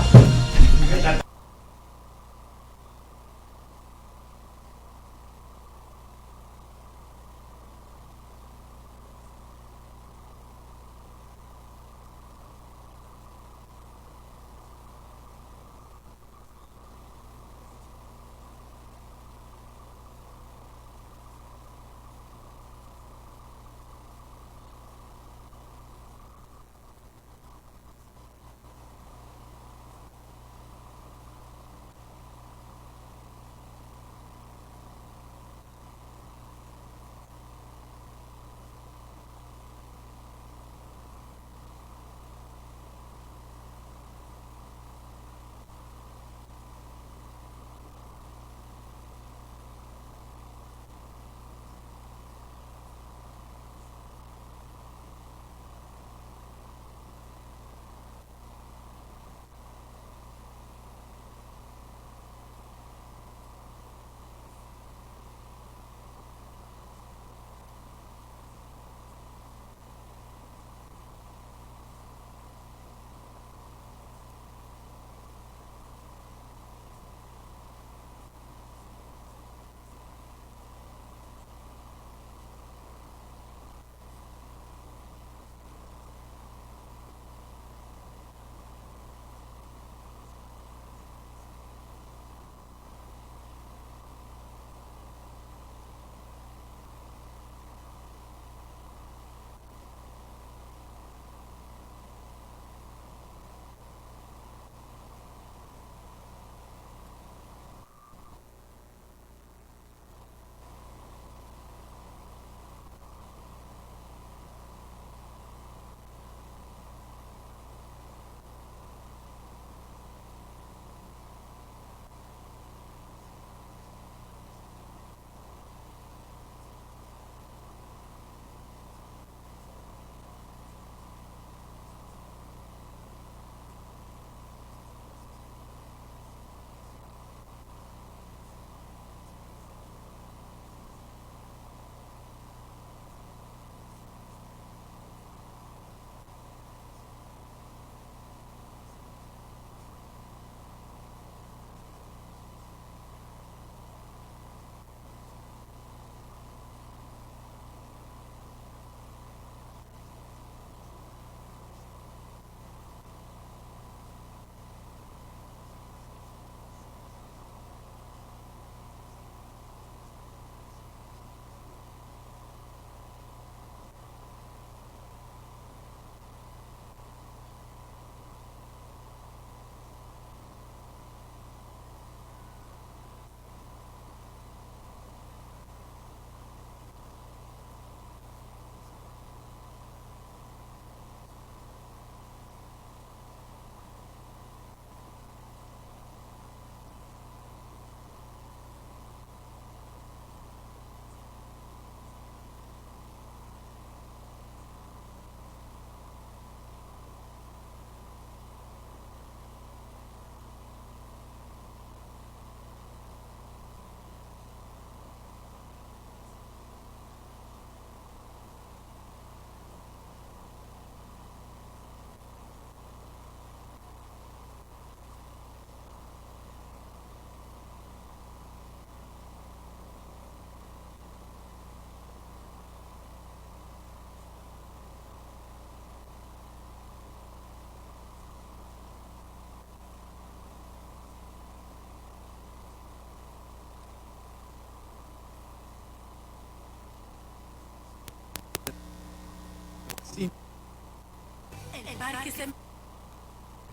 Parque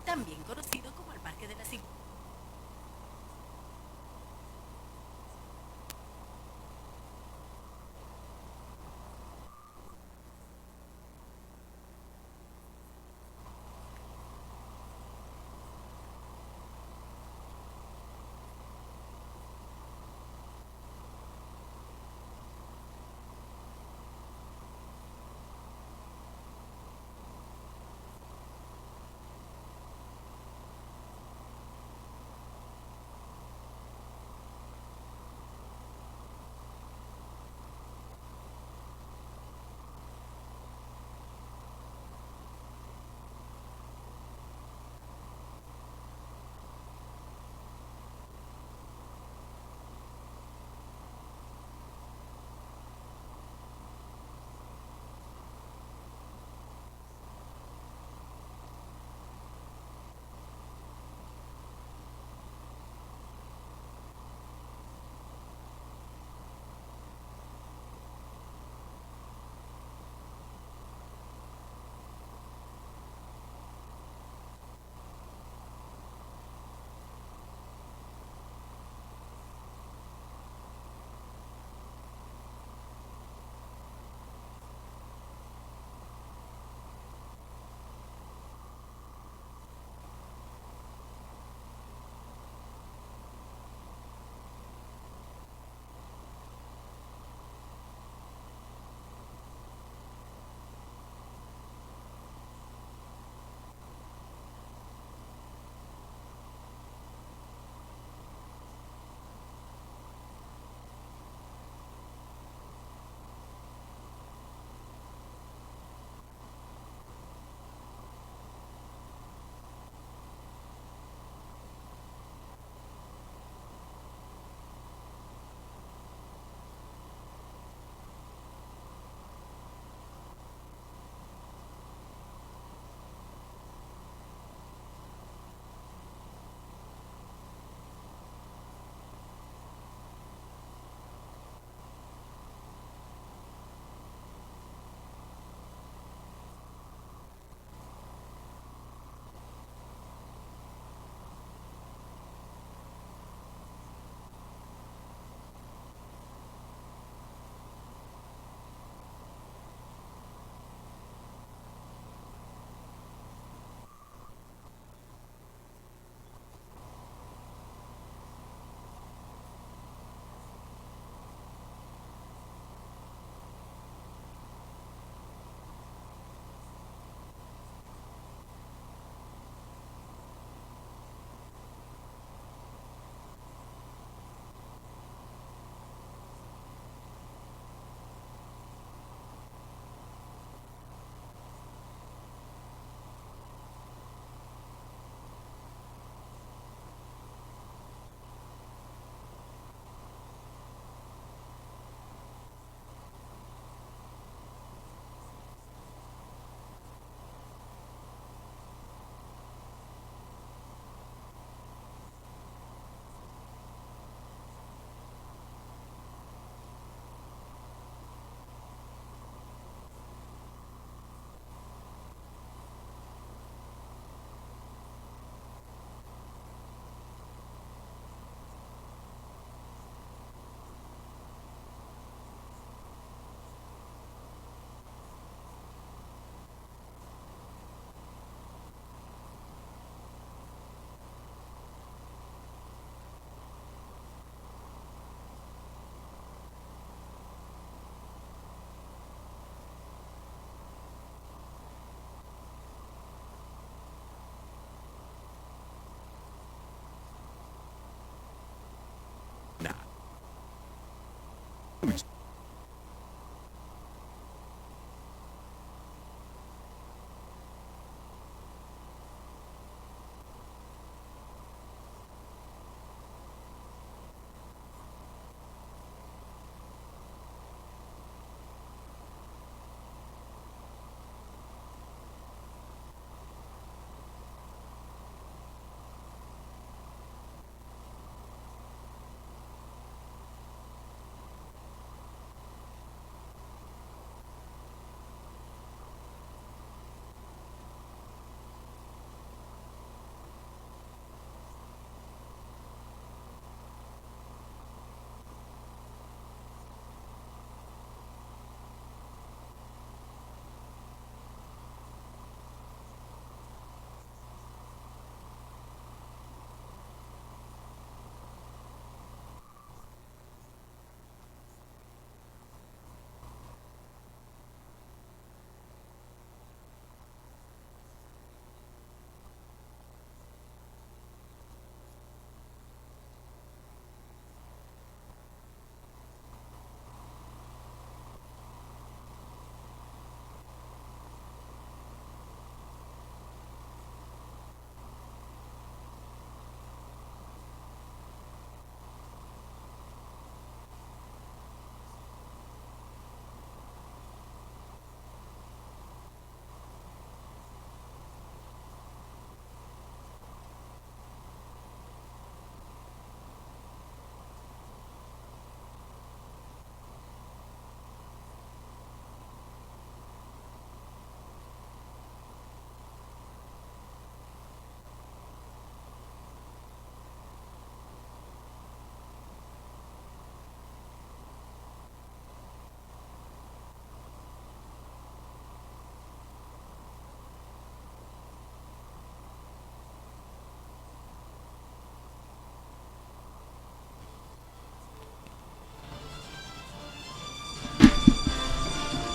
también conocido como el Parque de la Civilización.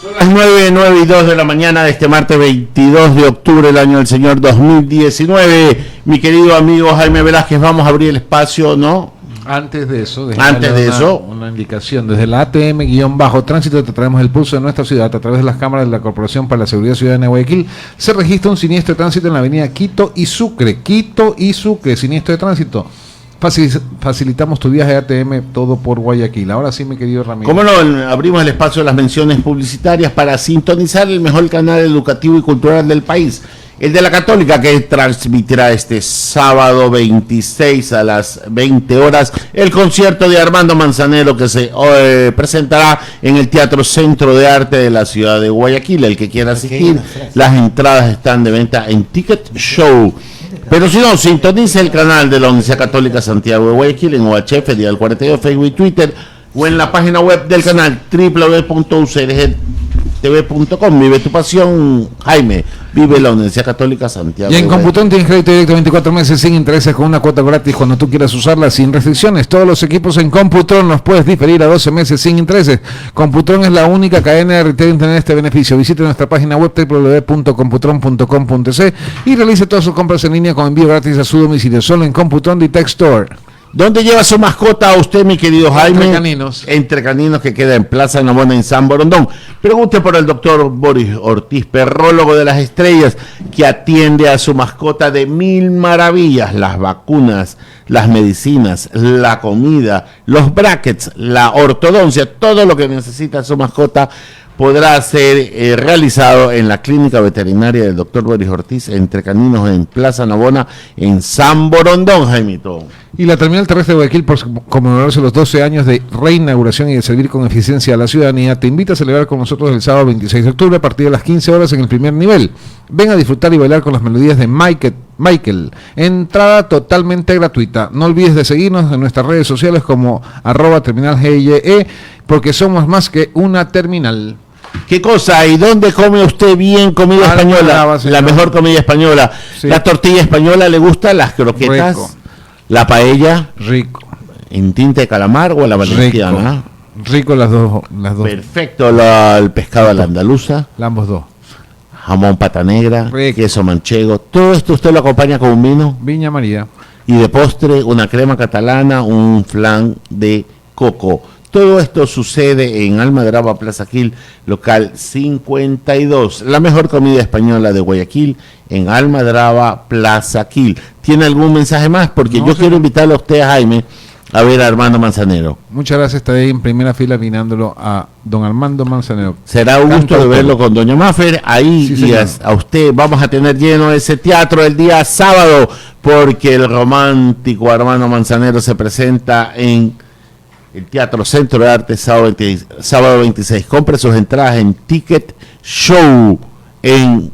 Son las 9:02 de la mañana de este martes 22 de octubre del año del Señor 2019. Mi querido amigo Jaime Velázquez, vamos a abrir el espacio, ¿no? Antes de eso, una indicación. Desde la ATM-Tránsito te traemos el pulso de nuestra ciudad a través de las cámaras de la Corporación para la Seguridad Ciudadana de Guayaquil. Se registra un siniestro de tránsito en la avenida Quito y Sucre, siniestro de tránsito. Facilitamos tu viaje a ATM, todo por Guayaquil. Ahora sí, mi querido Ramiro. ¿Cómo no? Abrimos el espacio de las menciones publicitarias para sintonizar el mejor canal educativo y cultural del país, el de la Católica, que transmitirá este sábado 26 a las 20 horas el concierto de Armando Manzanero, que se presentará en el Teatro Centro de Arte de la ciudad de Guayaquil. El que quiera asistir, las entradas están de venta en Ticket Show. Pero si no, sintonice el canal de la Universidad Católica Santiago de Guayaquil en UHF, Día del 42, Facebook y Twitter, o en la página web del canal www.ucrgtv.com. Vive tu pasión, Jaime. Vive la Universidad Católica Santiago. Y en Computron tienes crédito directo 24 meses sin intereses con una cuota gratis cuando tú quieras usarla sin restricciones. Todos los equipos en Computron los puedes diferir a 12 meses sin intereses. Computron es la única cadena de retail en tener este beneficio. Visite nuestra página web www.computron.com.c y realice todas sus compras en línea con envío gratis a su domicilio. Solo en Computron Detect Store. ¿Dónde lleva su mascota a usted, mi querido Jaime? Entre Caninos. Entre Caninos, que queda en Plaza Navona, en San Borondón. Pregunte por el doctor Boris Ortiz, perrólogo de las estrellas, que atiende a su mascota de mil maravillas: las vacunas, las medicinas, la comida, los brackets, la ortodoncia, todo lo que necesita su mascota podrá ser realizado en la clínica veterinaria del doctor Boris Ortiz, Entre Caninos, en Plaza Navona, en San Borondón, Jaimito. Y la terminal terrestre de Guayaquil, por conmemorarse los 12 años de reinauguración y de servir con eficiencia a la ciudadanía, te invita a celebrar con nosotros el sábado 26 de octubre a partir de las 15 horas en el primer nivel. Ven a disfrutar y bailar con las melodías de Michael. Entrada totalmente gratuita. No olvides de seguirnos en nuestras redes sociales como @terminalGYE, porque somos más que una terminal. ¿Qué cosa? ¿Y dónde come usted bien comida española? La mejor comida española. Sí. La tortilla española, ¿le gusta? Las croquetas. Rico. La paella. Rico. ¿En tinta de calamar o a la valenciana? Rico las dos. Perfecto. El pescado a la andaluza. Ambos dos. Jamón pata negra. Rico. Queso manchego. Todo esto usted lo acompaña con un vino. Viña María. Y de postre, una crema catalana, un flan de coco. Todo esto sucede en Almadraba, Plaza Quil, local 52. La mejor comida española de Guayaquil, en Almadraba, Plaza Quil. ¿Tiene algún mensaje más? Porque yo quiero invitarle a usted, Jaime, a ver a Armando Manzanero. Muchas gracias, estaré en primera fila mirándolo a don Armando Manzanero. Será un gusto de verlo con doña Maffer. Ahí sí, y a usted vamos a tener lleno ese teatro el día sábado, porque el romántico Armando Manzanero se presenta en el Teatro Centro de Arte sábado 26. Compre sus entradas en Ticket Show, en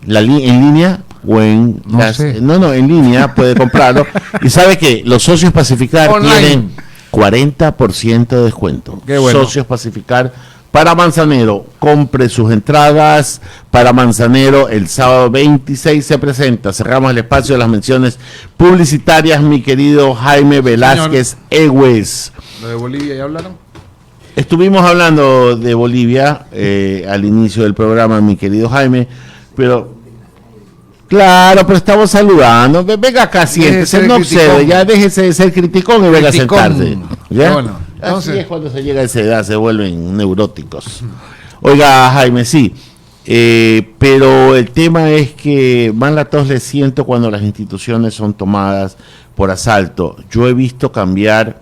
línea o en en línea puede comprarlo. Y sabe que los socios Pacificar tienen 40% de descuento. Qué bueno. Socios Pacificar para Manzanero. Compre sus entradas para Manzanero. El sábado 26 se presenta. Cerramos el espacio de las menciones publicitarias, mi querido Jaime Velázquez Egues. ¿Lo de Bolivia ya hablaron? Estuvimos hablando de Bolivia al inicio del programa, mi querido Jaime, pero claro, pero estamos saludando. Venga acá, siéntese, no observe, ya déjese de ser criticón y venga a sentarse. ¿Ya? Bueno. Entonces, así es cuando se llega a esa edad, se vuelven neuróticos. Oiga, Jaime, sí, pero el tema es que más la tos le siento cuando las instituciones son tomadas por asalto. Yo he visto cambiar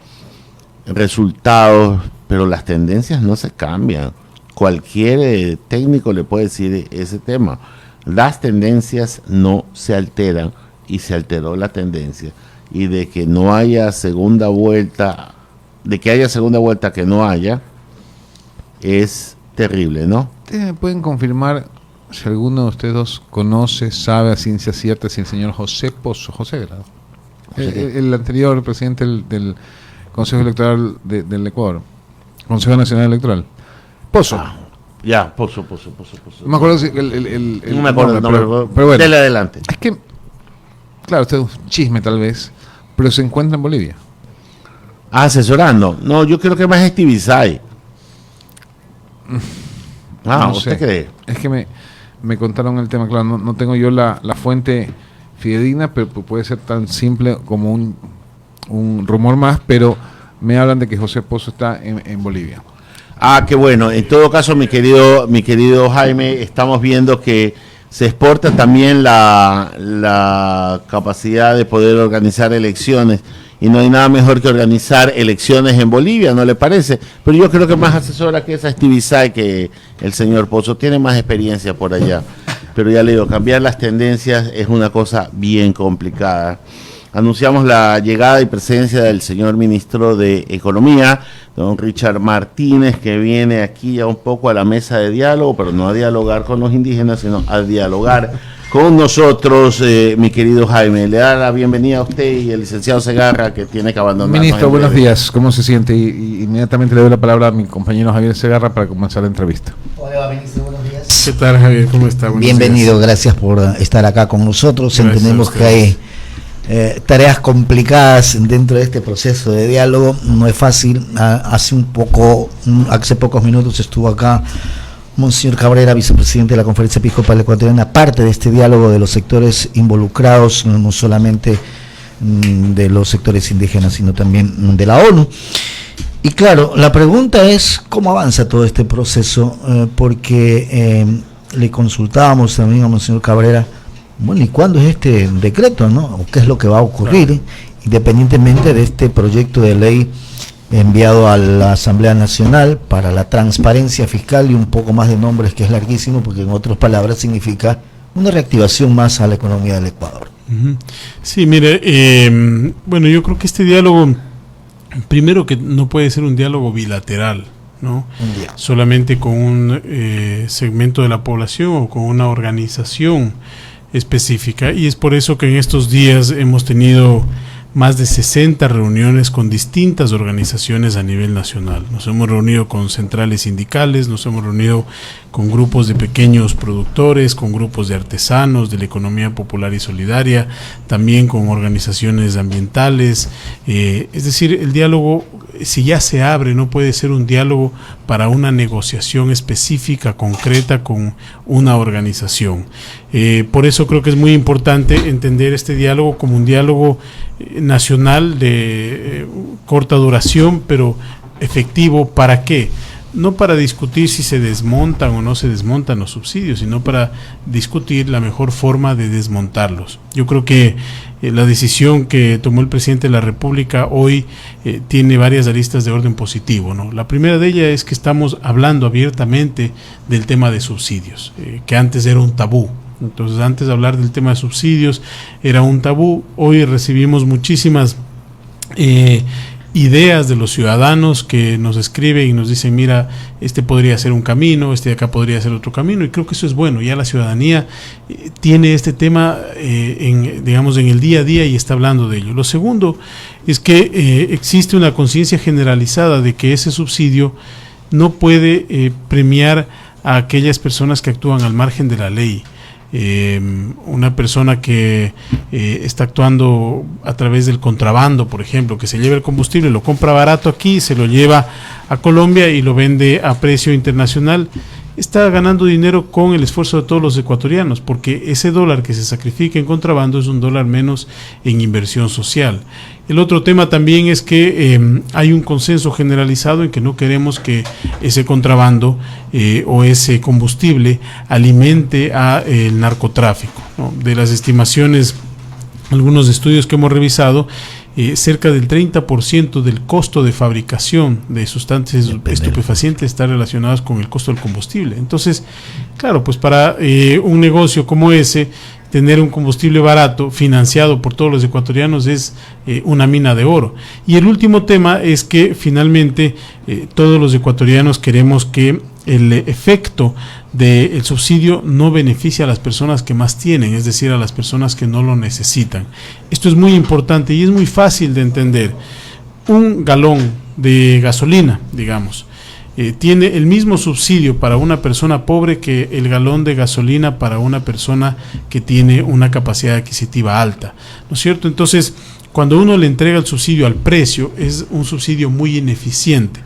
resultados, pero las tendencias no se cambian. Cualquier técnico le puede decir ese tema. Las tendencias no se alteran y se alteró la tendencia. Y de que no haya segunda vuelta... De que haya segunda vuelta que no haya, es terrible, ¿no? ¿Ustedes me pueden confirmar si alguno de ustedes dos conoce, sabe a ciencia cierta si el señor José Pozo, ¿verdad? El anterior presidente del Consejo Electoral del Ecuador, Consejo Nacional Electoral? Pozo. Pozo. No me acuerdo si no me acuerdo el nombre, pero bueno. Dele adelante. Es que, claro, usted es un chisme tal vez, pero se encuentra en Bolivia. Asesorando. No, yo creo que más es Tibisay. No ¿usted sé. cree? Es que me contaron el tema, claro, no tengo yo la fuente fidedigna, pero puede ser tan simple como un rumor más, pero me hablan de que José Pozo está en Bolivia. Qué bueno. En todo caso, mi querido Jaime, estamos viendo que se exporta también la capacidad de poder organizar elecciones. Y no hay nada mejor que organizar elecciones en Bolivia, ¿no le parece? Pero yo creo que más asesora que esa es Tibisay, que el señor Pozo tiene más experiencia por allá. Pero ya le digo, cambiar las tendencias es una cosa bien complicada. Anunciamos la llegada y presencia del señor ministro de Economía, don Richard Martínez, que viene aquí ya un poco a la mesa de diálogo, pero no a dialogar con los indígenas, sino a dialogar con nosotros, mi querido Jaime. Le da la bienvenida a usted y el licenciado Segarra, que tiene que abandonar. Ministro, buenos días. ¿Cómo se siente? Y inmediatamente le doy la palabra a mi compañero Javier Segarra para comenzar la entrevista. Hola, ministro, buenos días. ¿Qué tal, Javier? ¿Cómo está? Buenos Bienvenido, días. gracias por estar acá con nosotros. Gracias Entendemos a que hay tareas complicadas dentro de este proceso de diálogo, no es fácil. Hace pocos minutos estuvo acá Monseñor Cabrera, vicepresidente de la Conferencia Episcopal Ecuatoriana, parte de este diálogo de los sectores involucrados, no solamente de los sectores indígenas, sino también de la ONU. Y claro, la pregunta es cómo avanza todo este proceso, porque le consultábamos también a Monseñor Cabrera, bueno, ¿y cuándo es este decreto, no? ¿O qué es lo que va a ocurrir, Claro. Independientemente de este proyecto de ley enviado a la Asamblea Nacional para la transparencia fiscal y un poco más de nombres, que es larguísimo, porque en otras palabras significa una reactivación más a la economía del Ecuador? Ujú. Sí, mire, bueno, yo creo que este diálogo, primero que no puede ser un diálogo bilateral, ¿no? Un día. Solamente con un segmento de la población o con una organización específica, y es por eso que en estos días hemos tenido más de 60 reuniones con distintas organizaciones a nivel nacional. Nos hemos reunido con centrales sindicales, nos hemos reunido con grupos de pequeños productores, con grupos de artesanos de la economía popular y solidaria, también con organizaciones ambientales. Es decir, el diálogo, si ya se abre, no puede ser un diálogo para una negociación específica, concreta, con una organización. Por eso creo que es muy importante entender este diálogo como un diálogo nacional de corta duración, pero efectivo. ¿Para qué? No para discutir si se desmontan o no se desmontan los subsidios, sino para discutir la mejor forma de desmontarlos. Yo creo que la decisión que tomó el presidente de la República hoy tiene varias aristas de orden positivo, ¿no? La primera de ellas es que estamos hablando abiertamente del tema de subsidios, que antes era un tabú. Entonces, antes de hablar del tema de subsidios era un tabú. Hoy recibimos muchísimas ideas de los ciudadanos que nos escriben y nos dicen, mira, este podría ser un camino, este de acá podría ser otro camino, y creo que eso es bueno. Ya la ciudadanía tiene este tema en el día a día y está hablando de ello. Lo segundo es que existe una conciencia generalizada de que ese subsidio no puede premiar a aquellas personas que actúan al margen de la ley. Una persona que está actuando a través del contrabando, por ejemplo, que se lleva el combustible, lo compra barato aquí, se lo lleva a Colombia y lo vende a precio internacional, está ganando dinero con el esfuerzo de todos los ecuatorianos, porque ese dólar que se sacrifica en contrabando es un dólar menos en inversión social. El otro tema también es que hay un consenso generalizado en que no queremos que ese contrabando o ese combustible alimente a el narcotráfico, ¿no? De las estimaciones, algunos estudios que hemos revisado, cerca del 30% del costo de fabricación de sustancias estupefacientes está relacionadas con el costo del combustible. Entonces, claro, pues para un negocio como ese, tener un combustible barato financiado por todos los ecuatorianos es una mina de oro. Y el último tema es que finalmente todos los ecuatorianos queremos que el efecto del subsidio no beneficie a las personas que más tienen, es decir, a las personas que no lo necesitan. Esto es muy importante y es muy fácil de entender. Un galón de gasolina, digamos, tiene el mismo subsidio para una persona pobre que el galón de gasolina para una persona que tiene una capacidad adquisitiva alta, ¿no es cierto? Entonces, cuando uno le entrega el subsidio al precio, es un subsidio muy ineficiente.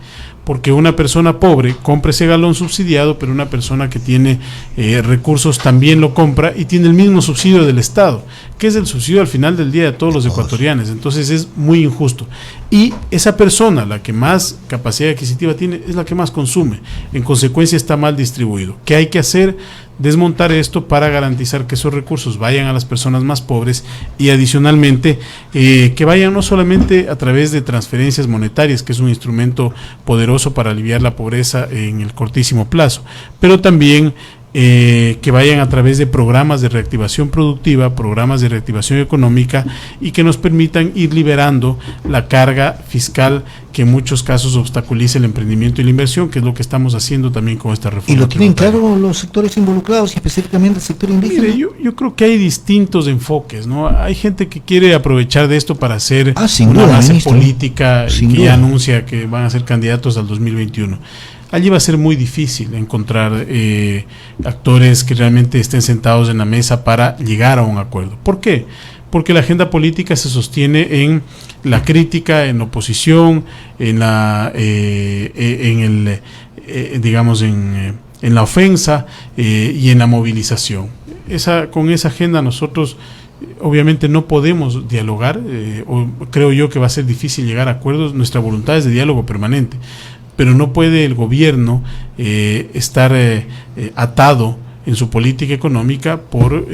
porque una persona pobre compra ese galón subsidiado, pero una persona que tiene recursos también lo compra y tiene el mismo subsidio del Estado, que es el subsidio al final del día de todos los ecuatorianos. Entonces es muy injusto. Y esa persona, la que más capacidad adquisitiva tiene, es la que más consume. En consecuencia está mal distribuido. ¿Qué hay que hacer? Desmontar esto para garantizar que esos recursos vayan a las personas más pobres y adicionalmente que vayan no solamente a través de transferencias monetarias, que es un instrumento poderoso para aliviar la pobreza en el cortísimo plazo, pero también que vayan a través de programas de reactivación productiva, programas de reactivación económica y que nos permitan ir liberando la carga fiscal que en muchos casos obstaculiza el emprendimiento y la inversión, que es lo que estamos haciendo también con esta reforma. ¿Y lo tienen claro los sectores involucrados, específicamente el sector indígena? Mire, yo creo que hay distintos enfoques, ¿no? Hay gente que quiere aprovechar de esto para hacer una base política y que ya anuncia que van a ser candidatos al 2021. Allí va a ser muy difícil encontrar actores que realmente estén sentados en la mesa para llegar a un acuerdo. ¿Por qué? Porque la agenda política se sostiene en la crítica, en la oposición, en la en la ofensa y en la movilización. Con esa agenda nosotros obviamente no podemos dialogar, o creo yo que va a ser difícil llegar a acuerdos. Nuestra voluntad es de diálogo permanente, pero no puede el gobierno estar atado en su política económica por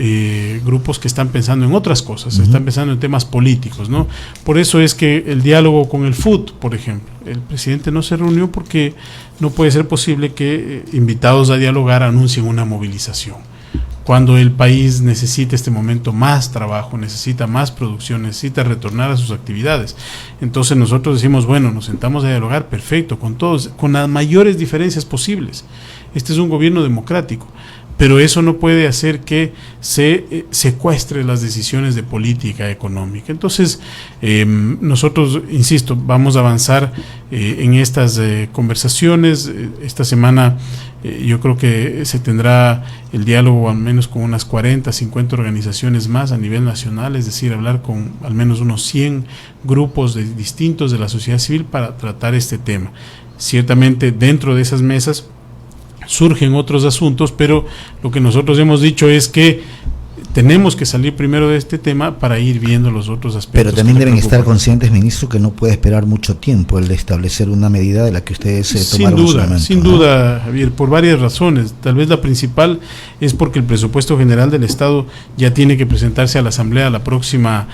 grupos que están pensando en otras cosas, están pensando en temas políticos, ¿no? Por eso es que el diálogo con el FUT, por ejemplo, el presidente no se reunió porque no puede ser posible que invitados a dialogar anuncien una movilización, cuando el país necesita este momento más trabajo, necesita más producción, necesita retornar a sus actividades. Entonces nosotros decimos, bueno, nos sentamos a dialogar, perfecto, con todos, con las mayores diferencias posibles. Este es un gobierno democrático, pero eso no puede hacer que se secuestre las decisiones de política económica. Entonces, nosotros, insisto, vamos a avanzar en estas conversaciones. Esta semana yo creo que se tendrá el diálogo al menos con unas 40, 50 organizaciones más a nivel nacional, es decir, hablar con al menos unos 100 grupos distintos de la sociedad civil para tratar este tema. Ciertamente dentro de esas mesas surgen otros asuntos, pero lo que nosotros hemos dicho es que tenemos que salir primero de este tema para ir viendo los otros aspectos. Pero también deben estar conscientes, ministro, que no puede esperar mucho tiempo el de establecer una medida de la que ustedes tomaron. Sin duda, Javier, por varias razones. Tal vez la principal es porque el presupuesto general del Estado ya tiene que presentarse a la Asamblea la próxima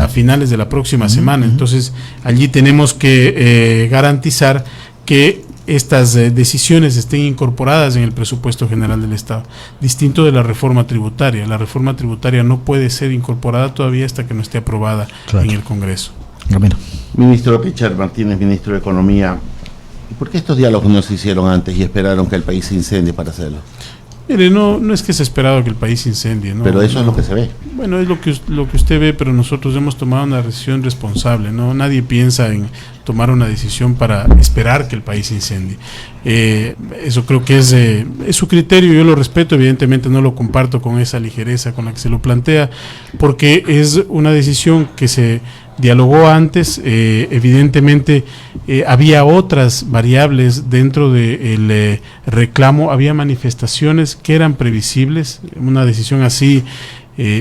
a finales de la próxima semana. Entonces, allí tenemos que garantizar que estas decisiones estén incorporadas en el presupuesto general del Estado, distinto de la reforma tributaria. La reforma tributaria no puede ser incorporada todavía hasta que no esté aprobada en el Congreso. Ministro Richard Martínez, ministro de Economía, ¿por qué estos diálogos no se hicieron antes y esperaron que el país se incendie para hacerlo? Mire, no es que se ha esperado que el país se incendie, ¿no? Pero eso es lo que se ve. Bueno, es lo que usted ve, pero nosotros hemos tomado una decisión responsable, ¿no? Nadie piensa en tomar una decisión para esperar que el país se incendie. Eso creo que es su criterio, yo lo respeto, evidentemente no lo comparto con esa ligereza con la que se lo plantea, porque es una decisión que se dialogó antes. Evidentemente había otras variables dentro del reclamo, había manifestaciones que eran previsibles. Una decisión así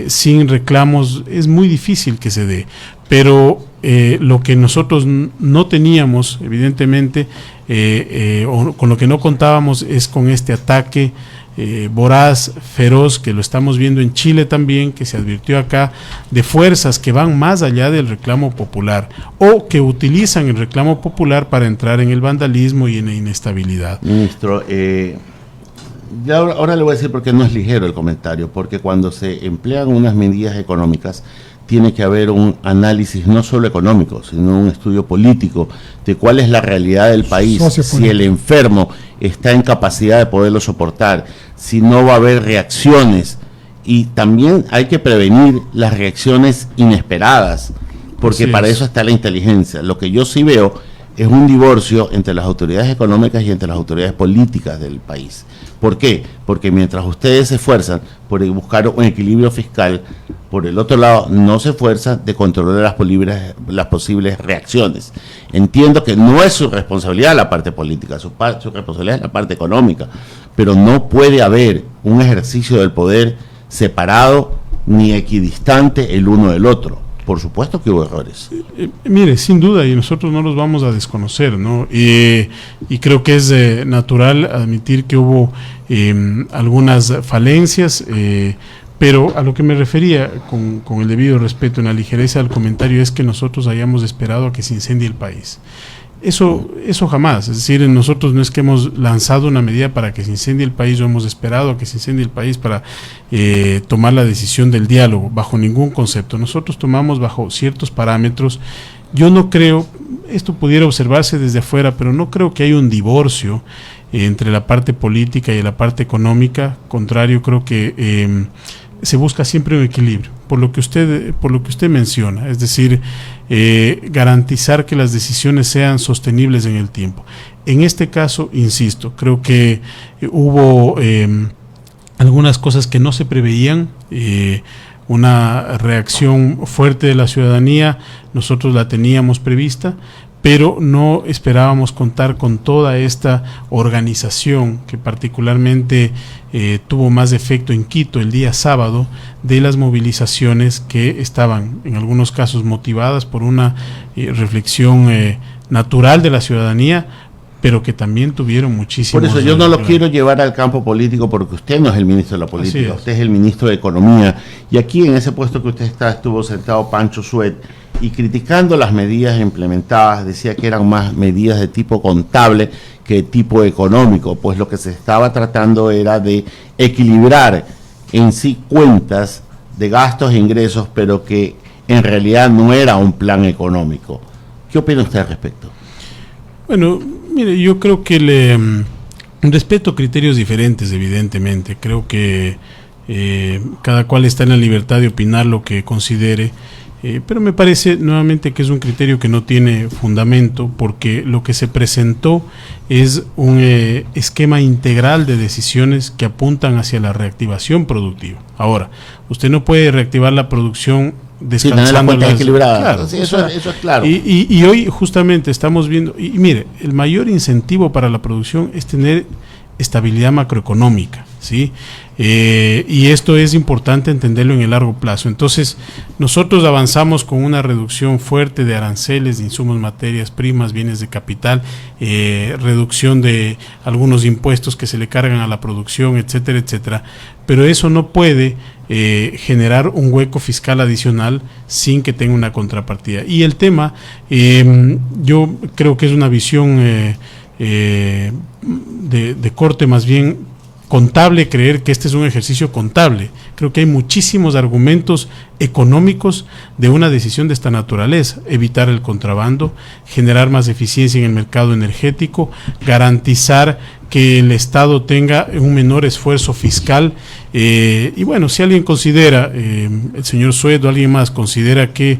sin reclamos es muy difícil que se dé, pero lo que nosotros no teníamos, evidentemente, o con lo que no contábamos es con este ataque voraz, feroz, que lo estamos viendo en Chile también, que se advirtió acá, de fuerzas que van más allá del reclamo popular o que utilizan el reclamo popular para entrar en el vandalismo y en la inestabilidad. Ministro, ahora le voy a decir por qué no es ligero el comentario, porque cuando se emplean unas medidas económicas tiene que haber un análisis no solo económico, sino un estudio político de cuál es la realidad del país, si el enfermo está en capacidad de poderlo soportar, si no va a haber reacciones, y también hay que prevenir las reacciones inesperadas, porque para eso está la inteligencia. Lo que yo sí veo es un divorcio entre las autoridades económicas y entre las autoridades políticas del país, ¿Por qué? Porque mientras ustedes se esfuerzan por buscar un equilibrio fiscal, por el otro lado no se esfuerzan de controlar las posibles reacciones. Entiendo que no es su responsabilidad la parte política, su responsabilidad es la parte económica, pero no puede haber un ejercicio del poder separado ni equidistante el uno del otro. Por supuesto que hubo errores. Mire, sin duda, y nosotros no los vamos a desconocer, ¿no? Y creo que es natural admitir que hubo algunas falencias, pero a lo que me refería con el debido respeto, en la ligereza del comentario, es que nosotros hayamos esperado a que se incendie el país. Eso jamás, es decir, nosotros no es que hemos lanzado una medida para que se incendie el país o hemos esperado a que se incendie el país para tomar la decisión del diálogo, bajo ningún concepto. Nosotros tomamos bajo ciertos parámetros. Yo no creo, esto pudiera observarse desde afuera, pero no creo que haya un divorcio entre la parte política y la parte económica. Contrario, creo que se busca siempre un equilibrio, por lo que usted menciona, es decir, garantizar que las decisiones sean sostenibles en el tiempo. En este caso, insisto, creo que hubo algunas cosas que no se preveían, una reacción fuerte de la ciudadanía, nosotros la teníamos prevista, pero no esperábamos contar con toda esta organización que particularmente tuvo más efecto en Quito el día sábado, de las movilizaciones que estaban en algunos casos motivadas por una reflexión natural de la ciudadanía, pero que también tuvieron muchísimos... Por eso yo no lo quiero llevar al campo político, porque usted no es el ministro de la política, usted es el ministro de Economía, y aquí en ese puesto que usted está estuvo sentado Pancho Suet, y criticando las medidas implementadas, decía que eran más medidas de tipo contable que de tipo económico, pues lo que se estaba tratando era de equilibrar en sí cuentas de gastos e ingresos, pero que en realidad no era un plan económico. ¿Qué opina usted al respecto? Bueno, mire, yo creo que respeto criterios diferentes, evidentemente. Creo que cada cual está en la libertad de opinar lo que considere. Pero me parece nuevamente que es un criterio que no tiene fundamento, porque lo que se presentó es un esquema integral de decisiones que apuntan hacia la reactivación productiva. Ahora, usted no puede reactivar la producción descansando claro, sí, eso es claro. Y hoy justamente estamos viendo, y mire, el mayor incentivo para la producción es tener estabilidad macroeconómica, ¿sí? Y esto es importante entenderlo en el largo plazo. Entonces, nosotros avanzamos con una reducción fuerte de aranceles, de insumos, materias primas, bienes de capital, reducción de algunos impuestos que se le cargan a la producción, etcétera, etcétera. Pero eso no puede generar un hueco fiscal adicional sin que tenga una contrapartida. Y el tema, yo creo que es una visión de corte más bien contable, creer que este es un ejercicio contable. Creo que hay muchísimos argumentos económicos de una decisión de esta naturaleza: evitar el contrabando, generar más eficiencia en el mercado energético, garantizar que el Estado tenga un menor esfuerzo fiscal. Y bueno, si alguien considera, el señor Suedo o alguien más considera que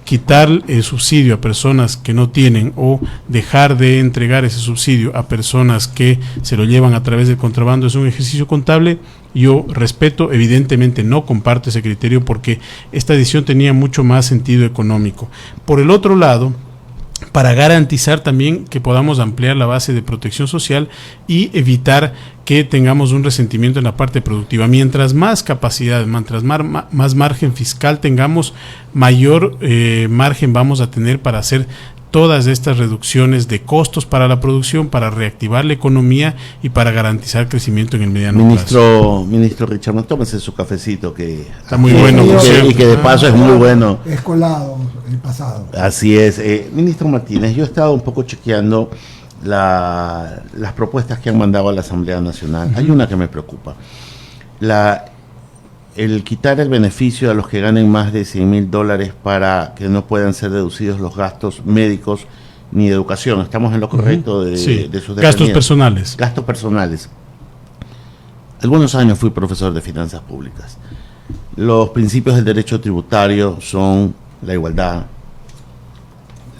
quitar el subsidio a personas que no tienen, o dejar de entregar ese subsidio a personas que se lo llevan a través del contrabando, es un ejercicio contable, yo respeto, evidentemente no comparto ese criterio, porque esta decisión tenía mucho más sentido económico. Por el otro lado, para garantizar también que podamos ampliar la base de protección social y evitar que tengamos un resentimiento en la parte productiva. Mientras más capacidad, mientras más margen fiscal tengamos, mayor margen vamos a tener para hacer todas estas reducciones de costos para la producción, para reactivar la economía y para garantizar crecimiento en el mediano plazo. Ministro Richard, tómese su cafecito, que está muy bueno, y que de paso es muy bueno. Es colado el pasado. Así es. Ministro Martínez, yo he estado un poco chequeando las propuestas que han mandado a la Asamblea Nacional. Hay una que me preocupa. El quitar el beneficio a los que ganen más de $100,000 para que no puedan ser deducidos los gastos médicos ni de educación. ¿Estamos en lo correcto de sus gastos personales? Gastos personales. Algunos años fui profesor de finanzas públicas. Los principios del derecho tributario son la igualdad,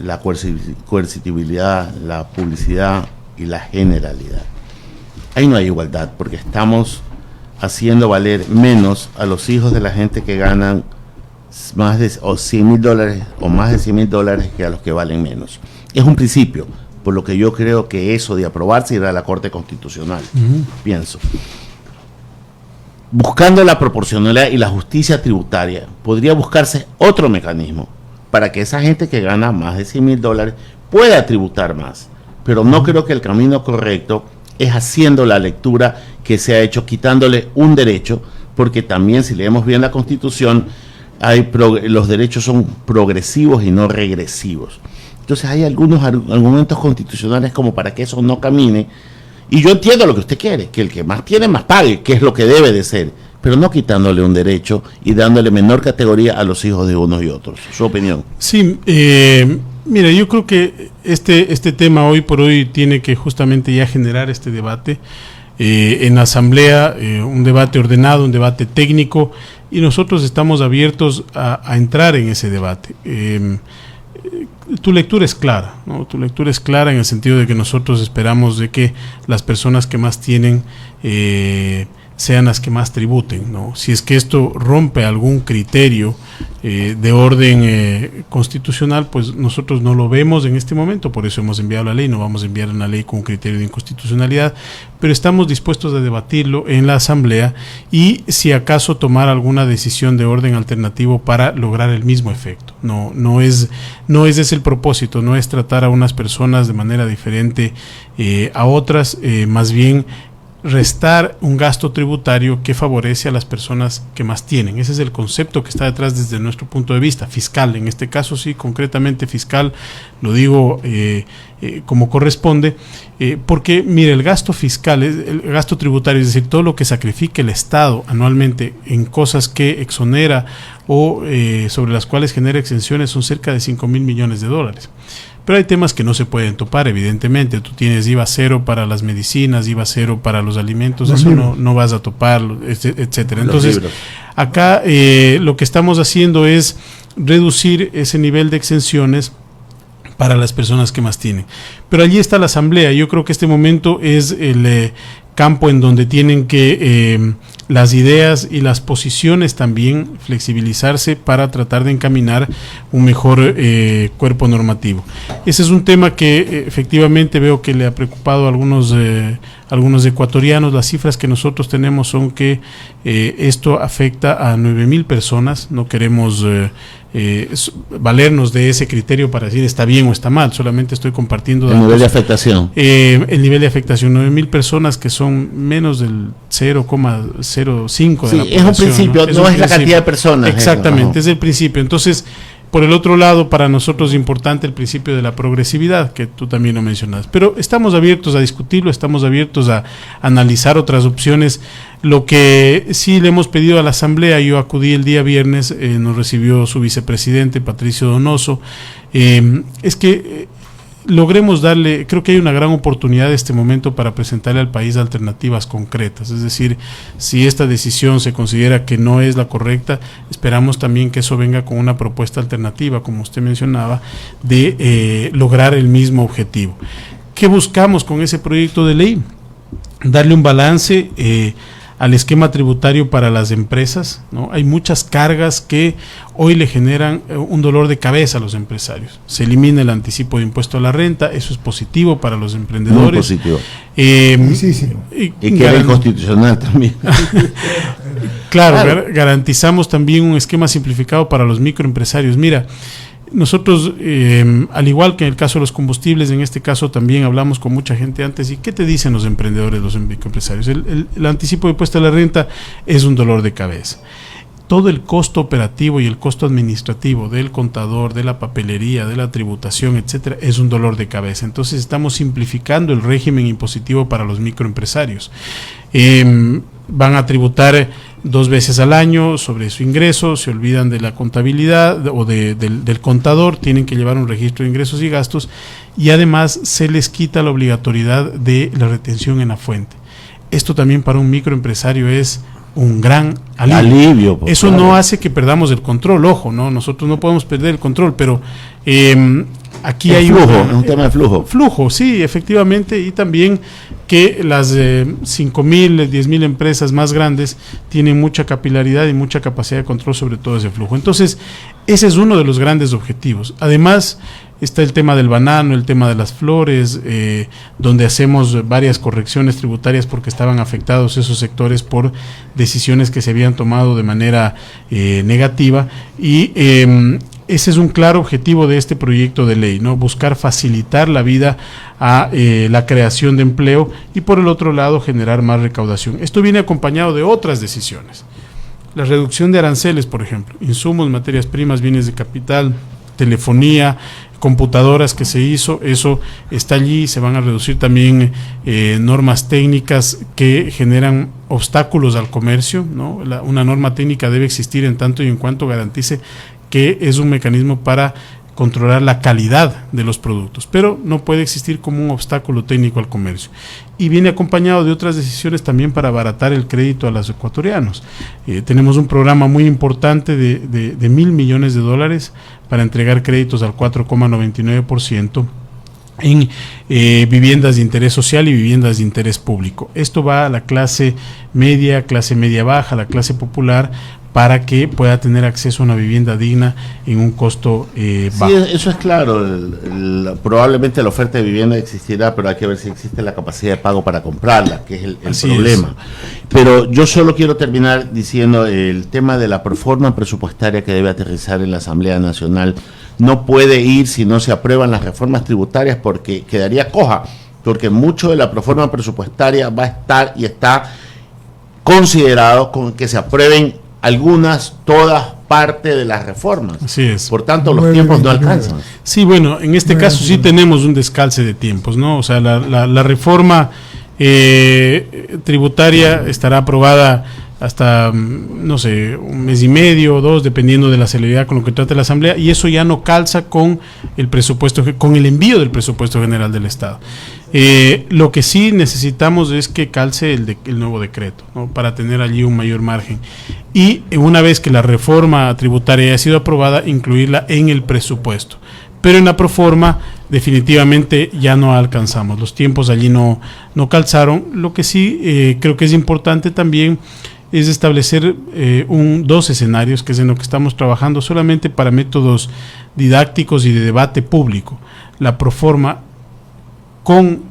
la coercitibilidad, la publicidad y la generalidad. ahí no hay igualdad, porque estamos haciendo valer menos a los hijos de la gente que ganan más de $100,000 o más de $100,000 que a los que valen menos. Es un principio, por lo que yo creo que eso de aprobarse irá a la Corte Constitucional, pienso. Buscando la proporcionalidad y la justicia tributaria, podría buscarse otro mecanismo para que esa gente que gana más de $100,000 pueda tributar más. Pero no creo que el camino correcto es haciendo la lectura que se ha hecho, quitándole un derecho, porque también si leemos bien la Constitución, los derechos son progresivos y no regresivos. Entonces hay algunos argumentos constitucionales como para que eso no camine, y yo entiendo lo que usted quiere, que el que más tiene más pague, que es lo que debe de ser, pero no quitándole un derecho y dándole menor categoría a los hijos de unos y otros. Su opinión. Sí, mira, yo creo que este tema hoy por hoy tiene que justamente ya generar este debate en la Asamblea, un debate ordenado, un debate técnico, y nosotros estamos abiertos a entrar en ese debate. Tu lectura es clara, ¿no? Tu lectura es clara en el sentido de que nosotros esperamos de que las personas que más tienen sean las que más tributen, ¿no? Si es que esto rompe algún criterio de orden constitucional, pues nosotros no lo vemos en este momento, por eso hemos enviado la ley, no vamos a enviar una ley con un criterio de inconstitucionalidad, pero estamos dispuestos a debatirlo en la Asamblea y si acaso tomar alguna decisión de orden alternativo para lograr el mismo efecto. No es ese el propósito, no es tratar a unas personas de manera diferente a otras, más bien restar un gasto tributario que favorece a las personas que más tienen. Ese es el concepto que está detrás desde nuestro punto de vista, fiscal, en este caso sí, concretamente fiscal, lo digo como corresponde, porque mire, el gasto fiscal, el gasto tributario, es decir, todo lo que sacrifique el Estado anualmente en cosas que exonera o sobre las cuales genera exenciones son cerca de $5,000 millones. Pero hay temas que no se pueden topar, evidentemente. Tú tienes IVA cero para las medicinas, IVA cero para los alimentos, eso no vas a toparlo, etcétera. Entonces, acá lo que estamos haciendo es reducir ese nivel de exenciones para las personas que más tienen. Pero allí está la Asamblea. Yo creo que este momento es el campo en donde tienen que las ideas y las posiciones también flexibilizarse para tratar de encaminar un mejor cuerpo normativo. Ese es un tema que efectivamente veo que le ha preocupado a algunos ecuatorianos. Las cifras que nosotros tenemos son que esto afecta a 9,000 personas. No queremos valernos de ese criterio para decir está bien o está mal, solamente estoy compartiendo el nivel de afectación. El nivel de afectación, 9,000 personas que son menos del 0,05 de la población. Es un principio, no es la cantidad de personas. Exactamente, es el principio. Entonces, por el otro lado, para nosotros es importante el principio de la progresividad, que tú también lo mencionas. Pero estamos abiertos a discutirlo, estamos abiertos a analizar otras opciones. Lo que sí le hemos pedido a la Asamblea, yo acudí el día viernes, nos recibió su vicepresidente, Patricio Donoso, es que logremos darle, creo que hay una gran oportunidad en este momento para presentarle al país alternativas concretas, es decir, si esta decisión se considera que no es la correcta, esperamos también que eso venga con una propuesta alternativa, como usted mencionaba, de lograr el mismo objetivo. ¿Qué buscamos con ese proyecto de ley? Darle un balance al esquema tributario para las empresas, ¿no? Hay muchas cargas que hoy le generan un dolor de cabeza a los empresarios. Se elimina el anticipo de impuesto a la renta, eso es positivo para los emprendedores. Muy positivo. Y que era inconstitucional también. Claro, garantizamos también un esquema simplificado para los microempresarios. Mira, nosotros, al igual que en el caso de los combustibles, en este caso también hablamos con mucha gente antes. ¿Y qué te dicen los emprendedores, los microempresarios? El anticipo de impuesto a la renta es un dolor de cabeza. Todo el costo operativo y el costo administrativo del contador, de la papelería, de la tributación, etcétera, es un dolor de cabeza. Entonces estamos simplificando el régimen impositivo para los microempresarios. Van a tributar 2 veces al año sobre su ingreso, se olvidan de la contabilidad o del contador, tienen que llevar un registro de ingresos y gastos, y además se les quita la obligatoriedad de la retención en la fuente. Esto también para un microempresario es un gran alivio. Eso claro. No hace que perdamos el control, ojo, no, nosotros no podemos perder el control, pero aquí el hay flujo, es un tema de flujo. Flujo, sí, efectivamente, y también que las 5.000, 10.000 empresas más grandes tienen mucha capilaridad y mucha capacidad de control sobre todo ese flujo. Entonces, ese es uno de los grandes objetivos. Además, está el tema del banano, el tema de las flores, donde hacemos varias correcciones tributarias porque estaban afectados esos sectores por decisiones que se habían tomado de manera negativa, y ese es un claro objetivo de este proyecto de ley, ¿no? Buscar facilitar la vida a la creación de empleo y por el otro lado generar más recaudación. Esto viene acompañado de otras decisiones. La reducción de aranceles, por ejemplo, insumos, materias primas, bienes de capital, telefonía, computadoras que se hizo, eso está allí. Se van a reducir también normas técnicas que generan obstáculos al comercio, ¿no? Una norma técnica debe existir en tanto y en cuanto garantice que es un mecanismo para controlar la calidad de los productos, pero no puede existir como un obstáculo técnico al comercio. Y viene acompañado de otras decisiones también para abaratar el crédito a los ecuatorianos. Tenemos un programa muy importante de $1.000 millones para entregar créditos al 4,99% en viviendas de interés social y viviendas de interés público. Esto va a la clase media baja, la clase popular, para que pueda tener acceso a una vivienda digna en un costo bajo. Sí, eso es claro. Probablemente la oferta de vivienda existirá, pero hay que ver si existe la capacidad de pago para comprarla, que es el problema. Pero yo solo quiero terminar diciendo el tema de la proforma presupuestaria que debe aterrizar en la Asamblea Nacional. No puede ir si no se aprueban las reformas tributarias, porque quedaría coja, porque mucho de la proforma presupuestaria va a estar y está considerado con que se aprueben algunas, todas, parte de las reformas. Así es. Por tanto, los tiempos no alcanzan. Sí, bueno, en este caso sí tenemos un descalce de tiempos, ¿no? O sea, la reforma tributaria estará aprobada hasta, no sé, 1 mes y medio o 2, dependiendo de la celeridad con lo que trate la Asamblea, y eso ya no calza con el presupuesto, con el envío del presupuesto general del Estado. Lo que sí necesitamos es que calce el nuevo decreto, ¿no? Para tener allí un mayor margen. Y una vez que la reforma tributaria haya sido aprobada, incluirla en el presupuesto. Pero en la proforma definitivamente ya no alcanzamos. Los tiempos allí no calzaron. Lo que sí creo que es importante también es establecer 2 escenarios, que es en lo que estamos trabajando, solamente para métodos didácticos y de debate público. La proforma con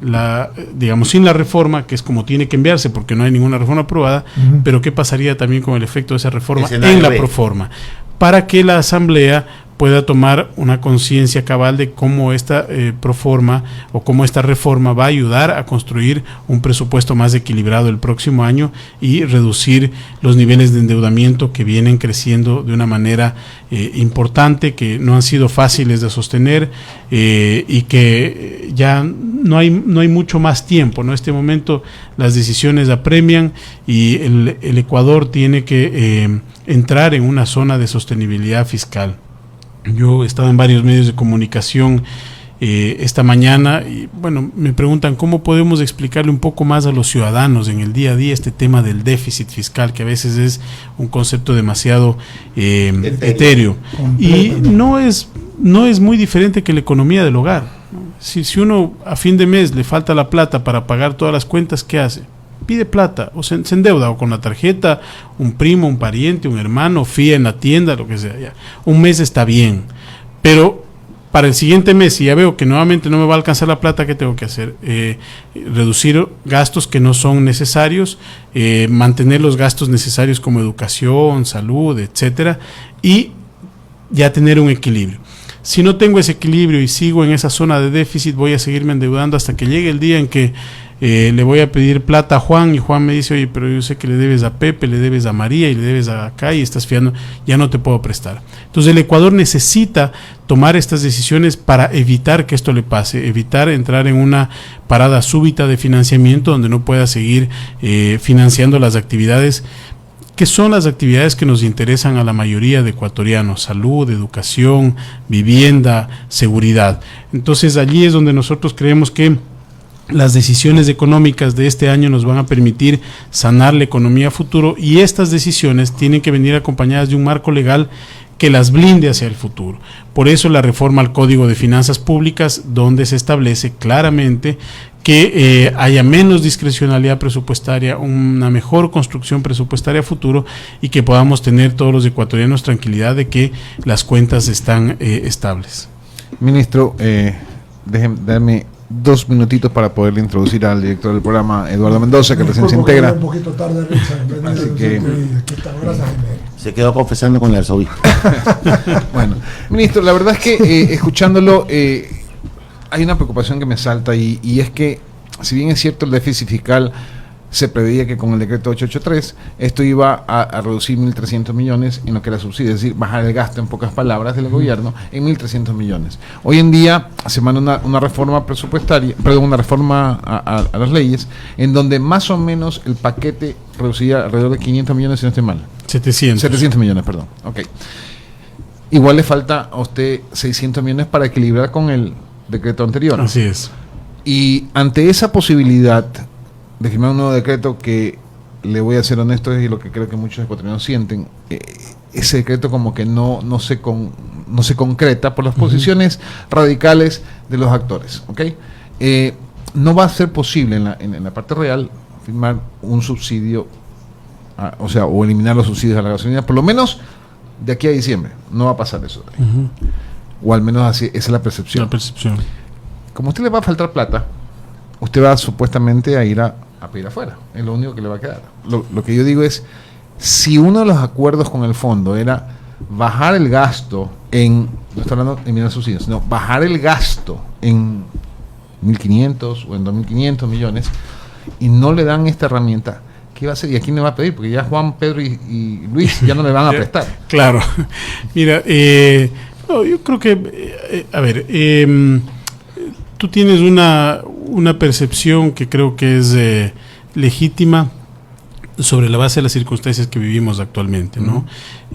sin la reforma, que es como tiene que enviarse porque no hay ninguna reforma aprobada, pero qué pasaría también con el efecto de esa reforma en la proforma, para que la Asamblea pueda tomar una conciencia cabal de cómo esta proforma o cómo esta reforma va a ayudar a construir un presupuesto más equilibrado el próximo año y reducir los niveles de endeudamiento que vienen creciendo de una manera importante, que no han sido fáciles de sostener y que ya no hay mucho más tiempo, ¿no? En este momento las decisiones apremian y el Ecuador tiene que entrar en una zona de sostenibilidad fiscal. Yo he estado en varios medios de comunicación esta mañana y bueno, me preguntan cómo podemos explicarle un poco más a los ciudadanos en el día a día este tema del déficit fiscal, que a veces es un concepto demasiado etéreo y no es muy diferente que la economía del hogar. Si uno a fin de mes le falta la plata para pagar todas las cuentas, ¿qué hace? Pide plata o se endeuda o con la tarjeta, un primo, un pariente, un hermano, fía en la tienda, lo que sea. Ya. Un mes está bien, pero para el siguiente mes, si ya veo que nuevamente no me va a alcanzar la plata, ¿qué tengo que hacer? Reducir gastos que no son necesarios, mantener los gastos necesarios como educación, salud, etcétera, y ya tener un equilibrio. Si no tengo ese equilibrio y sigo en esa zona de déficit, voy a seguirme endeudando hasta que llegue el día en que le voy a pedir plata a Juan y Juan me dice, oye, pero yo sé que le debes a Pepe, le debes a María y le debes a acá y estás fiando, ya no te puedo prestar. Entonces el Ecuador necesita tomar estas decisiones para evitar que esto le pase, evitar entrar en una parada súbita de financiamiento donde no pueda seguir financiando las actividades que son las actividades que nos interesan a la mayoría de ecuatorianos: salud, educación, vivienda, seguridad. Entonces allí es donde nosotros creemos que las decisiones económicas de este año nos van a permitir sanar la economía a futuro, y estas decisiones tienen que venir acompañadas de un marco legal que las blinde hacia el futuro. Por eso la reforma al Código de Finanzas Públicas, donde se establece claramente que haya menos discrecionalidad presupuestaria, una mejor construcción presupuestaria a futuro y que podamos tener todos los ecuatorianos tranquilidad de que las cuentas están estables. Ministro, déjeme 2 minutitos para poderle introducir al director del programa, Eduardo Mendoza, que recién se integra. Un poquito tarde, Richard. Así que Se quedó confesando con el arzobispo. bueno, ministro, la verdad es que escuchándolo hay una preocupación que me salta y es que, si bien es cierto el déficit fiscal se preveía que con el decreto 883 esto iba a reducir 1.300 millones en lo que era subsidio, es decir, bajar el gasto, en pocas palabras, del gobierno en 1.300 millones. Hoy en día se manda una reforma presupuestaria, perdón, una reforma a las leyes, en donde más o menos el paquete reduciría alrededor de 500 millones, si no estoy mal. 700 millones, perdón. Ok. Igual le falta a usted 600 millones para equilibrar con el decreto anterior. Así es. Y ante esa posibilidad de firmar un nuevo decreto, que le voy a ser honesto, es lo que creo que muchos ecuatorianos sienten, ese decreto como que no se concreta por las posiciones radicales de los actores, ¿ok? No va a ser posible en la parte real firmar un subsidio, o eliminar los subsidios a la gasolina, por lo menos de aquí a diciembre. No va a pasar eso. O al menos así, esa es la percepción. Como a usted le va a faltar plata, usted va supuestamente a ir a pedir afuera. Es lo único que le va a quedar. Lo que yo digo es, si uno de los acuerdos con el fondo era bajar el gasto no estoy hablando de eliminar subsidios, sino bajar el gasto en 1.500 o en 2.500 millones, y no le dan esta herramienta, ¿qué va a hacer? ¿Y a quién le va a pedir? Porque ya Juan, Pedro y Luis ya no le van a prestar. Claro. Mira, yo creo que, tú tienes una percepción que creo que es legítima sobre la base de las circunstancias que vivimos actualmente, ¿no?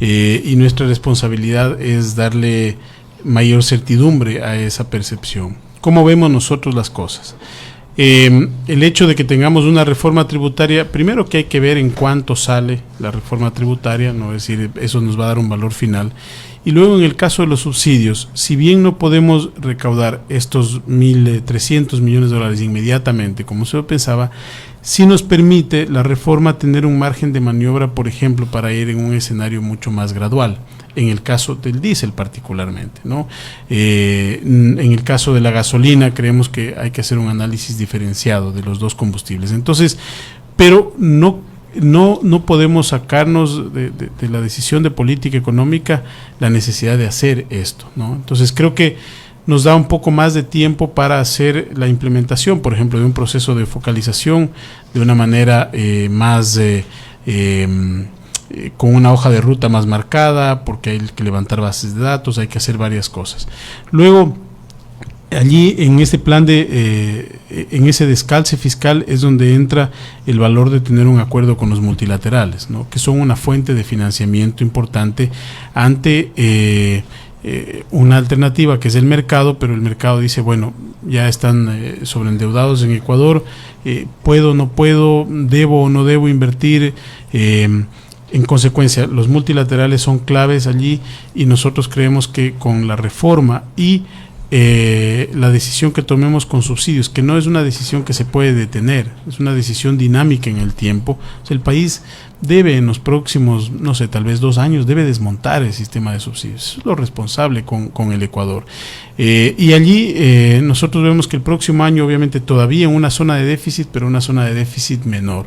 Y nuestra responsabilidad es darle mayor certidumbre a esa percepción. ¿Cómo vemos nosotros las cosas? El hecho de que tengamos una reforma tributaria, primero que hay que ver en cuánto sale la reforma tributaria, no es decir, eso nos va a dar un valor final. Y luego, en el caso de los subsidios, si bien no podemos recaudar estos 1.300 millones de dólares inmediatamente, como se pensaba, sí nos permite la reforma tener un margen de maniobra, por ejemplo, para ir en un escenario mucho más gradual, en el caso del diésel particularmente, ¿no? En el caso de la gasolina, creemos que hay que hacer un análisis diferenciado de los dos combustibles. Entonces, pero no podemos sacarnos de la decisión de política económica la necesidad de hacer esto, ¿no? Entonces creo que nos da un poco más de tiempo para hacer la implementación, por ejemplo, de un proceso de focalización de una manera con una hoja de ruta más marcada, porque hay que levantar bases de datos, hay que hacer varias cosas. Luego, allí en este plan en ese descalce fiscal es donde entra el valor de tener un acuerdo con los multilaterales, ¿no? Que son una fuente de financiamiento importante ante una alternativa que es el mercado, pero el mercado dice, bueno, ya están sobreendeudados en Ecuador, puedo, no puedo, debo o no debo invertir. En consecuencia, los multilaterales son claves allí, y nosotros creemos que con la reforma y la decisión que tomemos con subsidios, que no es una decisión que se puede detener, es una decisión dinámica en el tiempo. O sea, el país debe en los próximos, no sé, tal vez 2 años, debe desmontar el sistema de subsidios. Eso es lo responsable con el Ecuador. Y allí nosotros vemos que el próximo año, obviamente, todavía en una zona de déficit, pero una zona de déficit menor.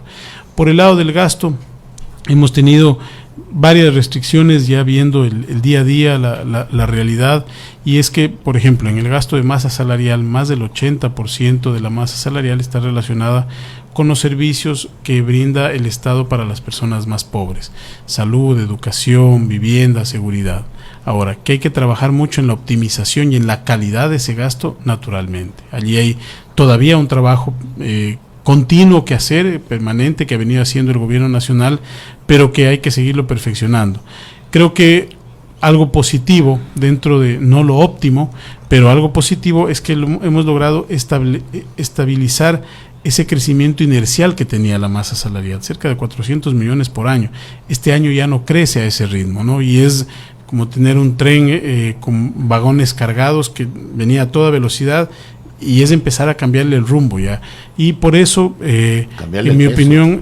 Por el lado del gasto, hemos tenido varias restricciones ya viendo el día a día, la realidad, y es que, por ejemplo, en el gasto de masa salarial, más del 80% de la masa salarial está relacionada con los servicios que brinda el Estado para las personas más pobres: salud, educación, vivienda, seguridad. Ahora, que hay que trabajar mucho en la optimización y en la calidad de ese gasto, naturalmente. Allí hay todavía un trabajo continuo que hacer, permanente, que ha venido haciendo el gobierno nacional, pero que hay que seguirlo perfeccionando. Creo que algo positivo, dentro de no lo óptimo, pero algo positivo, es que hemos logrado estabilizar ese crecimiento inercial que tenía la masa salarial, cerca de 400 millones por año. Este año ya no crece a ese ritmo, ¿no? Y es como tener un tren con vagones cargados que venía a toda velocidad, y es empezar a cambiarle el rumbo ya. Y por eso, en mi opinión,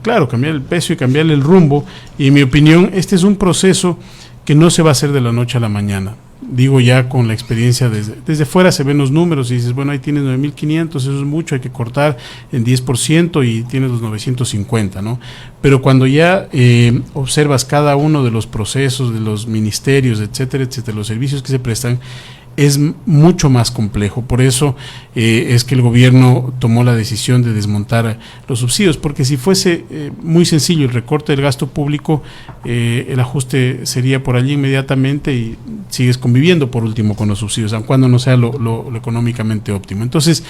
claro, cambiar el peso y cambiarle el rumbo, y en mi opinión, este es un proceso que no se va a hacer de la noche a la mañana. Digo, ya con la experiencia, desde fuera se ven los números y dices, bueno, ahí tienes 9.500, eso es mucho, hay que cortar en 10% y tienes los 950, ¿no? Pero cuando ya observas cada uno de los procesos, de los ministerios, etcétera, etcétera, los servicios que se prestan, es mucho más complejo. Por eso es que el gobierno tomó la decisión de desmontar los subsidios, porque si fuese muy sencillo el recorte del gasto público, el ajuste sería por allí inmediatamente y sigues conviviendo por último con los subsidios, aun cuando no sea lo económicamente óptimo. Entonces,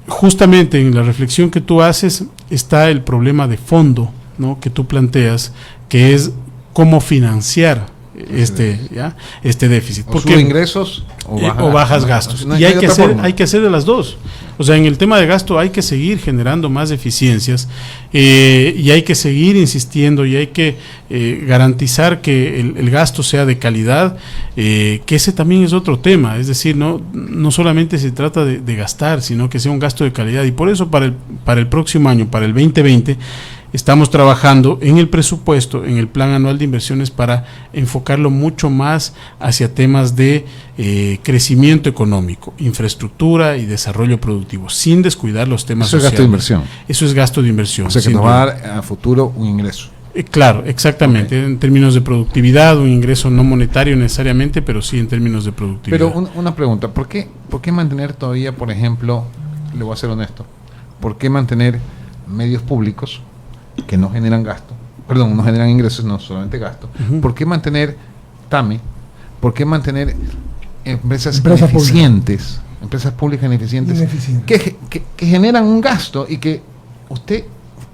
justamente en la reflexión que tú haces está el problema de fondo, ¿no?, que tú planteas, que es cómo financiar este déficit. O sube ingresos o bajas gastos. No, y hay que hacer de las dos. O sea, en el tema de gasto hay que seguir generando más eficiencias, y hay que seguir insistiendo, y hay que garantizar que el gasto sea de calidad, que ese también es otro tema. Es decir, no solamente se trata de gastar, sino que sea un gasto de calidad. Y por eso para el próximo año, para el 2020, estamos trabajando en el presupuesto, en el plan anual de inversiones, para enfocarlo mucho más hacia temas de crecimiento económico, infraestructura y desarrollo productivo, sin descuidar los temas sociales. Eso es gasto de inversión. Eso es gasto de inversión. O sea, que nos va a dar a futuro un ingreso. Claro, exactamente. Okay. En términos de productividad, un ingreso no monetario necesariamente, pero sí en términos de productividad. Pero una pregunta, ¿por qué mantener todavía, por ejemplo, le voy a ser honesto, ¿por qué mantener medios públicos que no generan no generan ingresos, no solamente gasto? Uh-huh. ¿Por qué mantener TAME? ¿Por qué mantener empresas ineficientes, empresas públicas ineficientes que generan un gasto y que usted,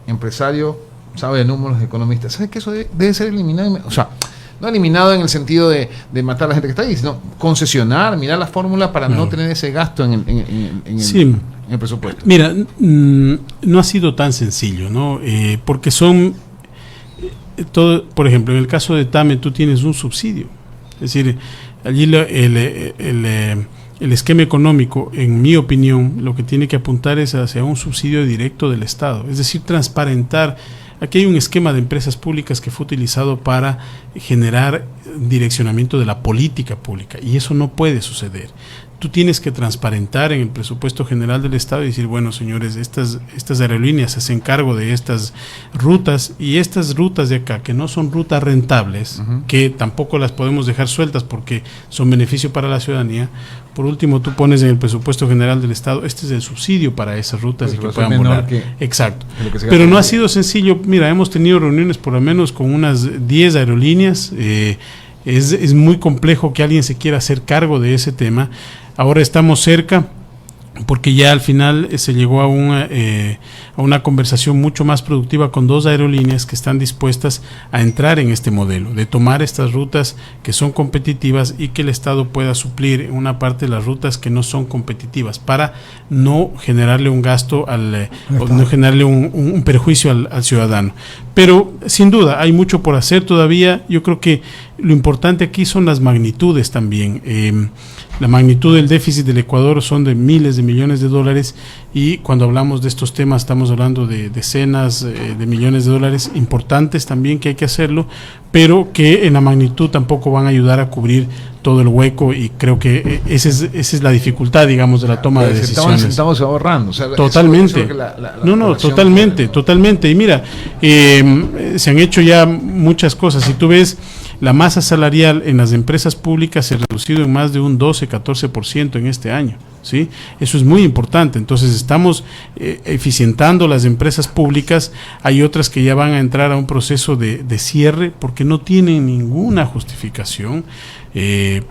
empresario, sabe de números, economista, sabe que eso debe ser eliminado? O sea, no eliminado en el sentido de matar a la gente que está ahí, sino concesionar, mirar la fórmula para no tener ese gasto en el presupuesto. Mira, no ha sido tan sencillo, ¿no? Porque son todo, por ejemplo, en el caso de TAME tú tienes un subsidio, es decir, allí el esquema económico, en mi opinión, lo que tiene que apuntar es hacia un subsidio directo del Estado, es decir, transparentar. Aquí hay un esquema de empresas públicas que fue utilizado para generar direccionamiento de la política pública, y eso no puede suceder. Tú tienes que transparentar en el presupuesto general del Estado y decir, bueno, señores, estas aerolíneas se hacen cargo de estas rutas, y estas rutas de acá, que no son rutas rentables, uh-huh, que tampoco las podemos dejar sueltas porque son beneficio para la ciudadanía. Por último, tú pones en el presupuesto general del Estado, este es el subsidio para esas rutas, pues, y que puedan volar. Exacto. Pero no ha sido sencillo. Mira, hemos tenido reuniones por lo menos con unas 10 aerolíneas. Es muy complejo que alguien se quiera hacer cargo de ese tema. Ahora estamos cerca, porque ya al final se llegó a una conversación mucho más productiva con 2 aerolíneas que están dispuestas a entrar en este modelo, de tomar estas rutas que son competitivas y que el Estado pueda suplir en una parte de las rutas que no son competitivas, para no generarle un gasto o no generarle un perjuicio al ciudadano. Pero sin duda hay mucho por hacer todavía. Yo creo que lo importante aquí son las magnitudes también. La magnitud del déficit del Ecuador son de miles de millones de dólares, y cuando hablamos de estos temas estamos hablando de decenas de millones de dólares importantes también, que hay que hacerlo, pero que en la magnitud tampoco van a ayudar a cubrir todo el hueco, y creo que esa es la dificultad, digamos, de la toma de decisiones. Estamos ahorrando. O sea, totalmente. Totalmente. Y mira, se han hecho ya muchas cosas. Si tú ves, la masa salarial en las empresas públicas se ha reducido en más de un 12-14% en este año, ¿sí? Eso es muy importante. Entonces estamos eficientando las empresas públicas. Hay otras que ya van a entrar a un proceso de cierre porque no tienen ninguna justificación.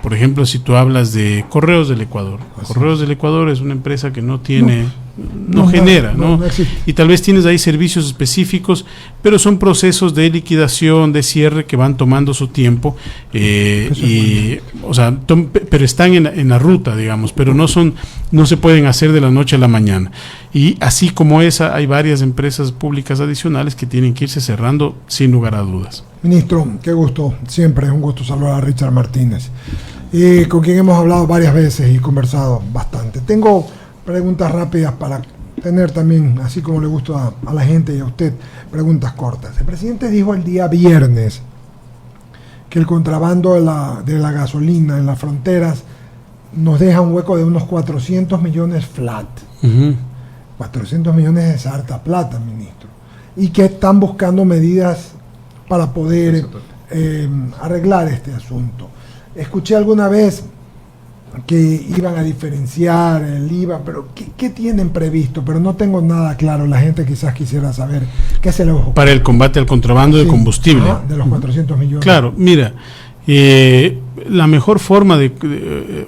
Por ejemplo, si tú hablas de Correos del Ecuador. Correos del Ecuador es una empresa que no tiene no genera, ¿no? No existe. Y tal vez tienes ahí servicios específicos, pero son procesos de liquidación, de cierre que van tomando su tiempo, o sea, pero están en la ruta, digamos, pero no se pueden hacer de la noche a la mañana. Y así como esa, hay varias empresas públicas adicionales que tienen que irse cerrando sin lugar a dudas. Ministro, qué gusto, siempre es un gusto saludar a Richard Martínez, con quien hemos hablado varias veces y conversado bastante. Tengo preguntas rápidas para tener también, así como le gusta a la gente y a usted, preguntas cortas. El presidente dijo el día viernes que el contrabando de la gasolina en las fronteras nos deja un hueco de unos 400 millones flat. 400 millones es harta plata, ministro. Y que están buscando medidas para poder arreglar este asunto. Escuché alguna vez que iban a diferenciar el IVA, pero ¿qué tienen previsto? Pero no tengo nada claro. La gente quizás quisiera saber qué se les ocurre. Para el combate al contrabando de combustible. De los 400 millones. Claro, mira, la mejor forma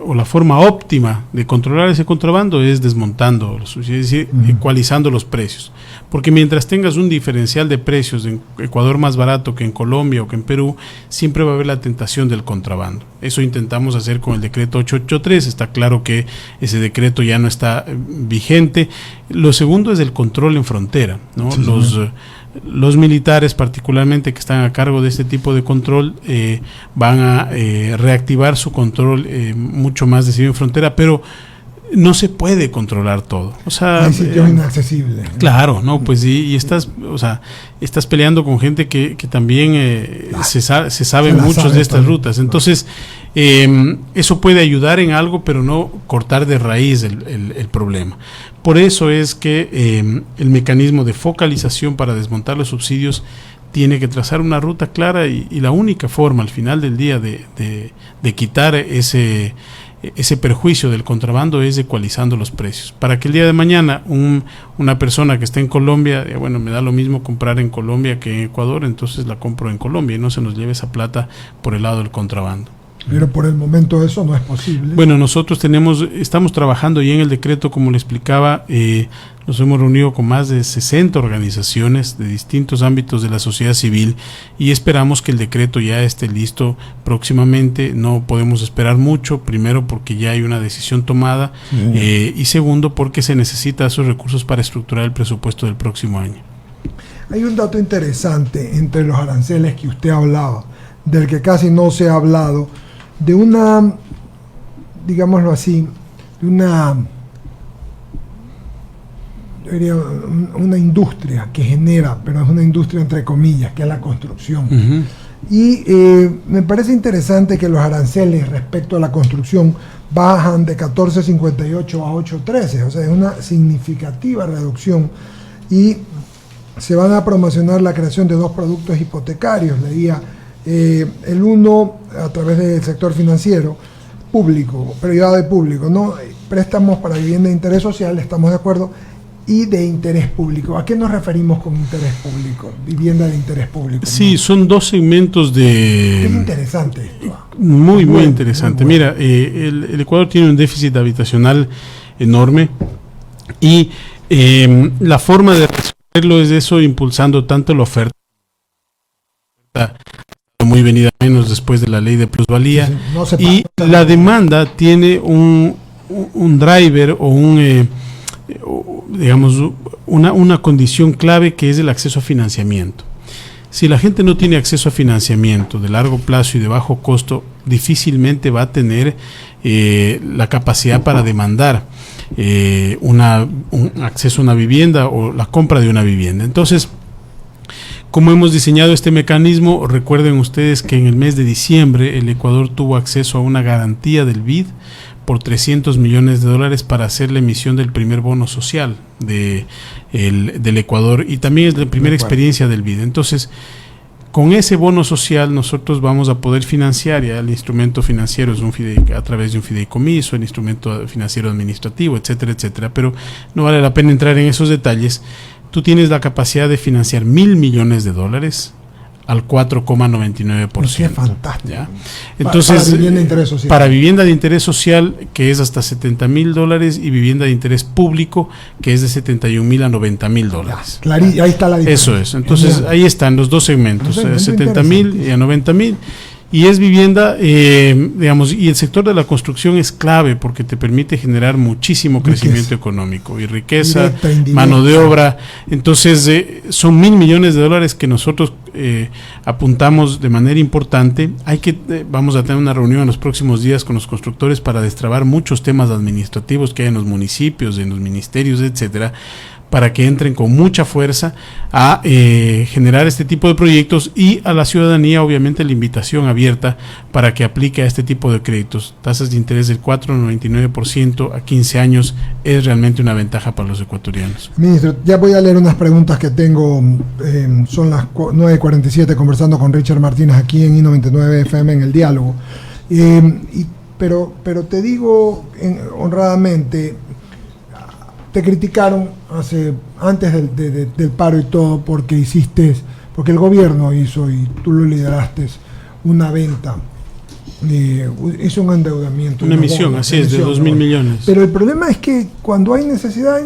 o la forma óptima de controlar ese contrabando es desmontando, es decir, ecualizando los precios. Porque mientras tengas un diferencial de precios en Ecuador más barato que en Colombia o que en Perú, siempre va a haber la tentación del contrabando. Eso intentamos hacer con el decreto 883, está claro que ese decreto ya no está vigente. Lo segundo es el control en frontera, ¿no? Sí, los militares particularmente que están a cargo de este tipo de control van a reactivar su control mucho más decidido en frontera, pero no se puede controlar todo. O sea, hay sitios inaccesibles. Claro, no, pues y estás, o sea, estás peleando con gente que también se sabe muchos de estas rutas. Entonces, eso puede ayudar en algo, pero no cortar de raíz el problema. Por eso es que el mecanismo de focalización para desmontar los subsidios tiene que trazar una ruta clara y la única forma al final del día de quitar ese perjuicio del contrabando es ecualizando los precios, para que el día de mañana una persona que esté en Colombia, bueno, me da lo mismo comprar en Colombia que en Ecuador, entonces la compro en Colombia y no se nos lleve esa plata por el lado del contrabando. Pero por el momento eso no es posible. Bueno, nosotros estamos trabajando y en el decreto, como le explicaba, nos hemos reunido con más de 60 organizaciones de distintos ámbitos de la sociedad civil y esperamos que el decreto ya esté listo próximamente. No podemos esperar mucho, primero porque ya hay una decisión tomada y segundo porque se necesita esos recursos para estructurar el presupuesto del próximo año. Hay un dato interesante entre los aranceles que usted hablaba, del que casi no se ha hablado, de una, digámoslo así, de una industria que genera, pero es una industria entre comillas, que es la construcción. Y me parece interesante que los aranceles respecto a la construcción bajan de 14.58 a 8.13, o sea, es una significativa reducción y se van a promocionar la creación de 2 productos hipotecarios, leía el uno a través del sector financiero público, privado y público, ¿no? Préstamos para vivienda de interés social, estamos de acuerdo, y de interés público. ¿A qué nos referimos con interés público? Vivienda de interés público. Sí, ¿no? Son 2 segmentos de... Es interesante esto. Muy interesante. Muy bueno. Mira, el Ecuador tiene un déficit habitacional enorme y la forma de resolverlo es eso, impulsando tanto la oferta muy venida menos después de la ley de plusvalía, y la demanda tiene un driver o digamos una condición clave que es el acceso a financiamiento. Si la gente no tiene acceso a financiamiento de largo plazo y de bajo costo, difícilmente va a tener la capacidad para demandar un acceso a una vivienda o la compra de una vivienda. Entonces, como hemos diseñado este mecanismo, recuerden ustedes que en el mes de diciembre el Ecuador tuvo acceso a una garantía del BID por $300 millones para hacer la emisión del primer bono social del Ecuador, y también es la primera experiencia del BID. Entonces, con ese bono social nosotros vamos a poder financiar, ya el instrumento financiero es a través de un fideicomiso, el instrumento financiero administrativo, etcétera, etcétera, pero no vale la pena entrar en esos detalles. Tú tienes la capacidad de financiar $1.000 millones al 4,99%. Qué fantástico. ¿Ya? Entonces, para vivienda de interés social. Para vivienda de interés social, que es hasta $70,000, y vivienda de interés público, que es de $71,000 a $90,000. Ahí está la diferencia. Eso es. Entonces, Genial. ahí están los dos segmentos, Un segmento 70,000 y a 90,000. Y es vivienda, digamos, y el sector de la construcción es clave porque te permite generar muchísimo crecimiento económico y riqueza, Directa, indirecta. mano de obra. Entonces, son $1,000 millones que nosotros apuntamos de manera importante. Vamos a tener una reunión en los próximos días con los constructores para destrabar muchos temas administrativos que hay en los municipios, en los ministerios, etcétera, para que entren con mucha fuerza a generar este tipo de proyectos, y a la ciudadanía obviamente la invitación abierta para que aplique a este tipo de créditos. Tasas de interés del 4,99% a 15 años es realmente una ventaja para los ecuatorianos. Ministro, ya voy a leer unas preguntas que tengo. Son las 9:47 conversando con Richard Martínez aquí en I99 FM en El Diálogo. Pero te digo honradamente, te criticaron antes del paro y todo porque el gobierno hizo, y tú lo lideraste, una venta, hizo un endeudamiento. Una emisión, así es, de 2,000 millones. Pero el problema es que cuando hay necesidad,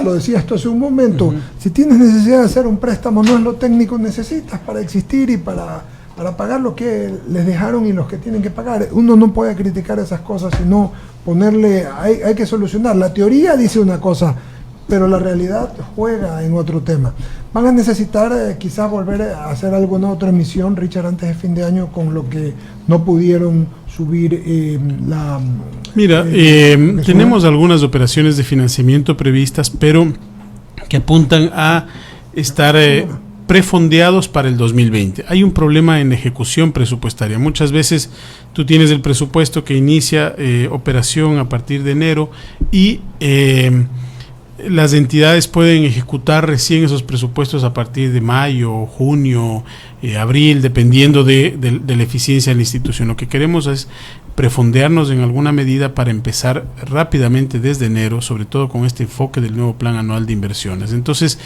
lo decías tú hace un momento. Si tienes necesidad de hacer un préstamo, no es lo técnico necesitas para existir y para pagar lo que les dejaron y los que tienen que pagar. Uno no puede criticar esas cosas, sino hay que solucionar. La teoría dice una cosa, pero la realidad juega en otro tema. Van a necesitar quizás volver a hacer alguna otra emisión, Richard, antes de fin de año, con lo que no pudieron subir la... Mira, tenemos algunas operaciones de financiamiento previstas, pero que apuntan a estar prefondeados para el 2020. Hay un problema en ejecución presupuestaria. Muchas veces tú tienes el presupuesto que inicia operación a partir de enero y las entidades pueden ejecutar recién esos presupuestos a partir de mayo, junio, abril, dependiendo de la eficiencia de la institución. Lo que queremos es prefondearnos en alguna medida para empezar rápidamente desde enero, sobre todo con este enfoque del nuevo plan anual de inversiones. Entonces,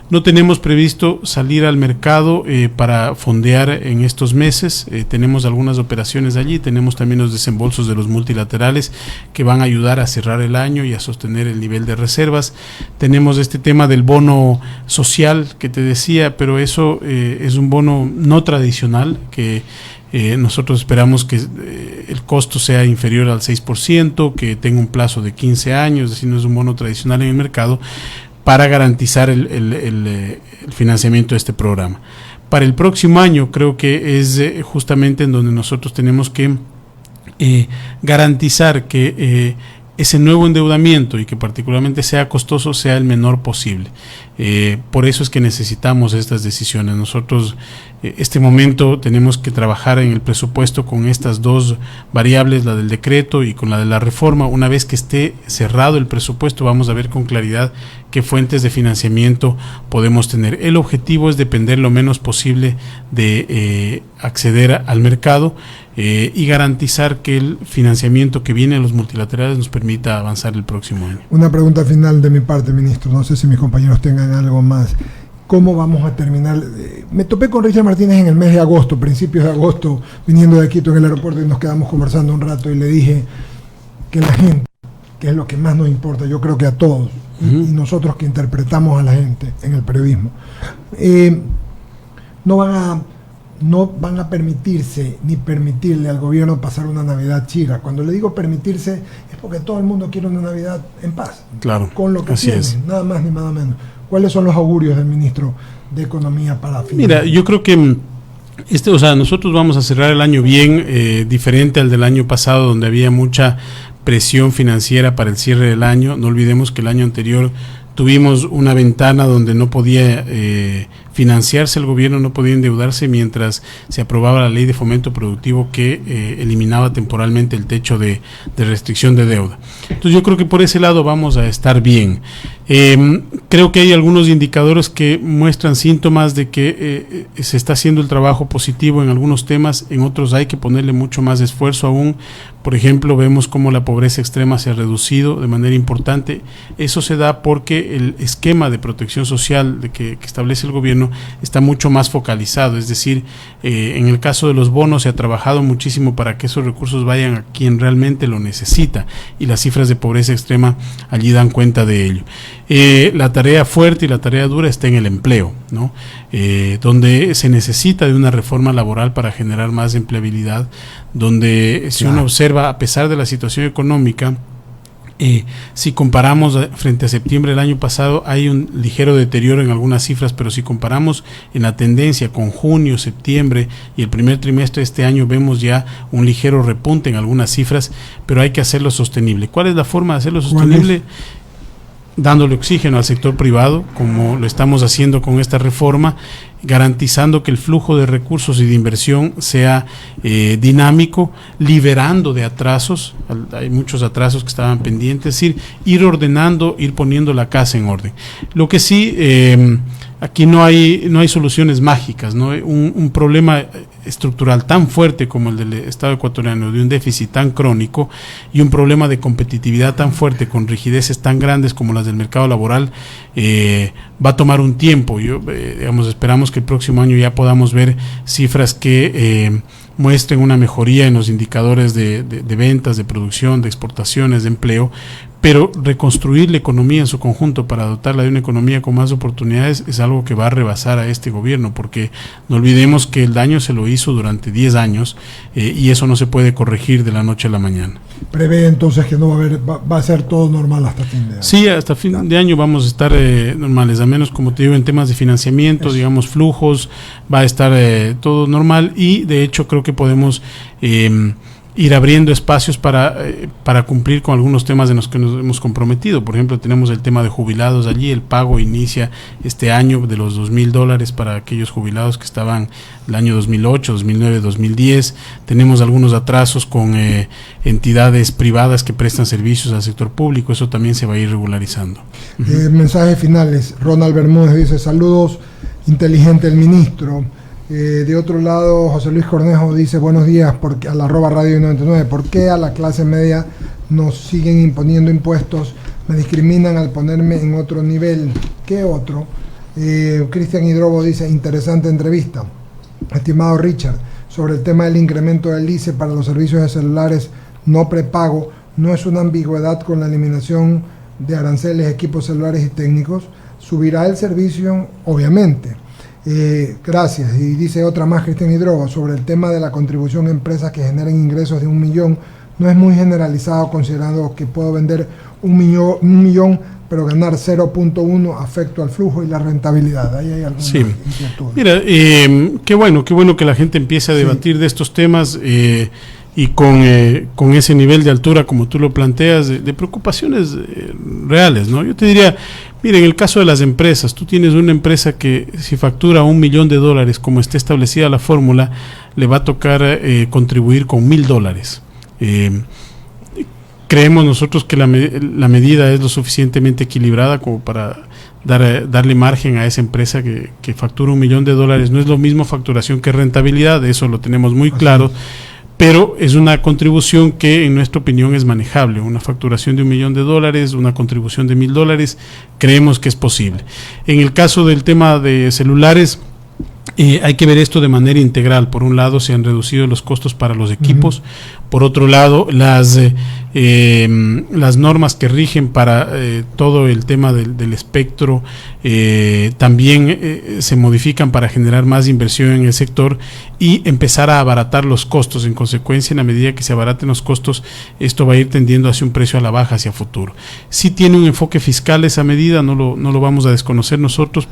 no tenemos previsto salir al mercado para fondear en estos meses. Tenemos algunas operaciones allí, tenemos también los desembolsos de los multilaterales que van a ayudar a cerrar el año y a sostener el nivel de reservas. Tenemos este tema del bono social que te decía, pero eso es un bono no tradicional que nosotros esperamos que el costo sea inferior al 6%, que tenga un plazo de 15 años, es decir, no es un bono tradicional en el mercado, para garantizar el financiamiento de este programa. Para el próximo año creo que es justamente en donde nosotros tenemos que garantizar que ese nuevo endeudamiento, y que particularmente sea costoso, sea el menor posible. Por eso es que necesitamos estas decisiones. Nosotros este momento tenemos que trabajar en el presupuesto con estas dos variables, la del decreto y con la de la reforma. Una vez que esté cerrado el presupuesto, vamos a ver con claridad qué fuentes de financiamiento podemos tener. El objetivo es depender lo menos posible de acceder al mercado y garantizar que el financiamiento que viene de los multilaterales nos permita avanzar el próximo año. Una pregunta final de mi parte, ministro. No sé si mis compañeros tengan algo más. ¿Cómo vamos a terminar? Me topé con Richard Martínez en el mes de agosto, principios de agosto, viniendo de Quito en el aeropuerto, y nos quedamos conversando un rato y le dije que la gente, que es lo que más nos importa, yo creo que a todos, y nosotros que interpretamos a la gente en el periodismo, no van a permitirse ni permitirle al gobierno pasar una Navidad chira. Cuando le digo permitirse es porque todo el mundo quiere una Navidad en paz, claro, con lo que así tiene, es. nada más ni nada menos. ¿Cuáles son los augurios del ministro de Economía para fin? Mira, yo creo que nosotros vamos a cerrar el año bien, diferente al del año pasado, donde había mucha presión financiera para el cierre del año. No olvidemos que el año anterior tuvimos una ventana donde no podía financiarse el gobierno, no podía endeudarse mientras se aprobaba la ley de fomento productivo que eliminaba temporalmente el techo de restricción de deuda. Entonces yo creo que por ese lado vamos a estar bien. Creo que hay algunos indicadores que muestran síntomas de que se está haciendo el trabajo positivo en algunos temas, en otros hay que ponerle mucho más esfuerzo aún. Por ejemplo, vemos cómo la pobreza extrema se ha reducido de manera importante. Eso se da porque el esquema de protección social que establece el gobierno está mucho más focalizado, es decir, en el caso de los bonos se ha trabajado muchísimo para que esos recursos vayan a quien realmente lo necesita, y las cifras de pobreza extrema allí dan cuenta de ello. La tarea fuerte y la tarea dura está en el empleo, ¿no? Donde se necesita de una reforma laboral para generar más empleabilidad, donde si uno observa, a pesar de la situación económica, si comparamos frente a septiembre del año pasado, hay un ligero deterioro en algunas cifras, pero si comparamos en la tendencia con junio, septiembre y el primer trimestre de este año, vemos ya un ligero repunte en algunas cifras, pero hay que hacerlo sostenible. ¿Cuál es la forma de hacerlo sostenible? Dándole oxígeno al sector privado, como lo estamos haciendo con esta reforma, garantizando que el flujo de recursos y de inversión sea dinámico, liberando de atrasos. Hay muchos atrasos que estaban pendientes, es decir, ir ordenando, ir poniendo la casa en orden. Lo que sí, aquí no hay soluciones mágicas, ¿no? Un problema estructural tan fuerte como el del Estado ecuatoriano, de un déficit tan crónico y un problema de competitividad tan fuerte con rigideces tan grandes como las del mercado laboral, va a tomar un tiempo. Esperamos que el próximo año ya podamos ver cifras que muestren una mejoría en los indicadores de ventas, de producción, de exportaciones, de empleo, pero reconstruir la economía en su conjunto para dotarla de una economía con más oportunidades es algo que va a rebasar a este gobierno, porque no olvidemos que el daño se lo hizo durante 10 años y eso no se puede corregir de la noche a la mañana. Prevé entonces que no va a ser todo normal hasta fin de año. Sí, hasta fin de año vamos a estar normales, a menos, como te digo, en temas de financiamiento, digamos, flujos, va a estar todo normal, y de hecho creo que podemos ir abriendo espacios para cumplir con algunos temas en los que nos hemos comprometido. Por ejemplo, tenemos el tema de jubilados allí, el pago inicia este año de los $2,000 para aquellos jubilados que estaban el año 2008, 2009, 2010. Tenemos algunos atrasos con entidades privadas que prestan servicios al sector público, eso también se va a ir regularizando. Mensajes finales. Ronald Bermúdez dice: saludos, inteligente el ministro. De otro lado, José Luis Cornejo dice: buenos días, porque a la @radio99, ¿por qué a la clase media nos siguen imponiendo impuestos? Me discriminan al ponerme en otro nivel. ¿Qué otro? Cristian Hidrobo dice: interesante entrevista. Estimado Richard, sobre el tema del incremento del ICE para los servicios de celulares no prepago, ¿no es una ambigüedad con la eliminación de aranceles, equipos celulares y técnicos? ¿Subirá el servicio? Obviamente. Gracias. Y dice otra más, Cristian Hidrobo, sobre el tema de la contribución a empresas que generen ingresos de 1 millón. No es muy generalizado, considerando que puedo vender un millón pero ganar 0.1, afecto al flujo y la rentabilidad. Ahí hay alguna inquietud. Mira, qué bueno que la gente empiece a debatir de estos temas y con ese nivel de altura, como tú lo planteas, de preocupaciones reales, ¿no? Yo te diría, mira, en el caso de las empresas, tú tienes una empresa que si factura $1 millón, como está establecida la fórmula, le va a tocar contribuir con $1,000. Creemos nosotros que la medida es lo suficientemente equilibrada como para darle margen a esa empresa que factura $1 millón. No es lo mismo facturación que rentabilidad, eso lo tenemos muy claro, pero es una contribución que en nuestra opinión es manejable. Una facturación de $1 millón, una contribución de $1,000, creemos que es posible. En el caso del tema de celulares, hay que ver esto de manera integral. Por un lado, se han reducido los costos para los equipos. Por otro lado, las normas que rigen para todo el tema del espectro también se modifican para generar más inversión en el sector y empezar a abaratar los costos. En consecuencia, en la medida que se abaraten los costos, esto va a ir tendiendo hacia un precio a la baja hacia futuro. Sí tiene un enfoque fiscal esa medida, no lo vamos a desconocer nosotros,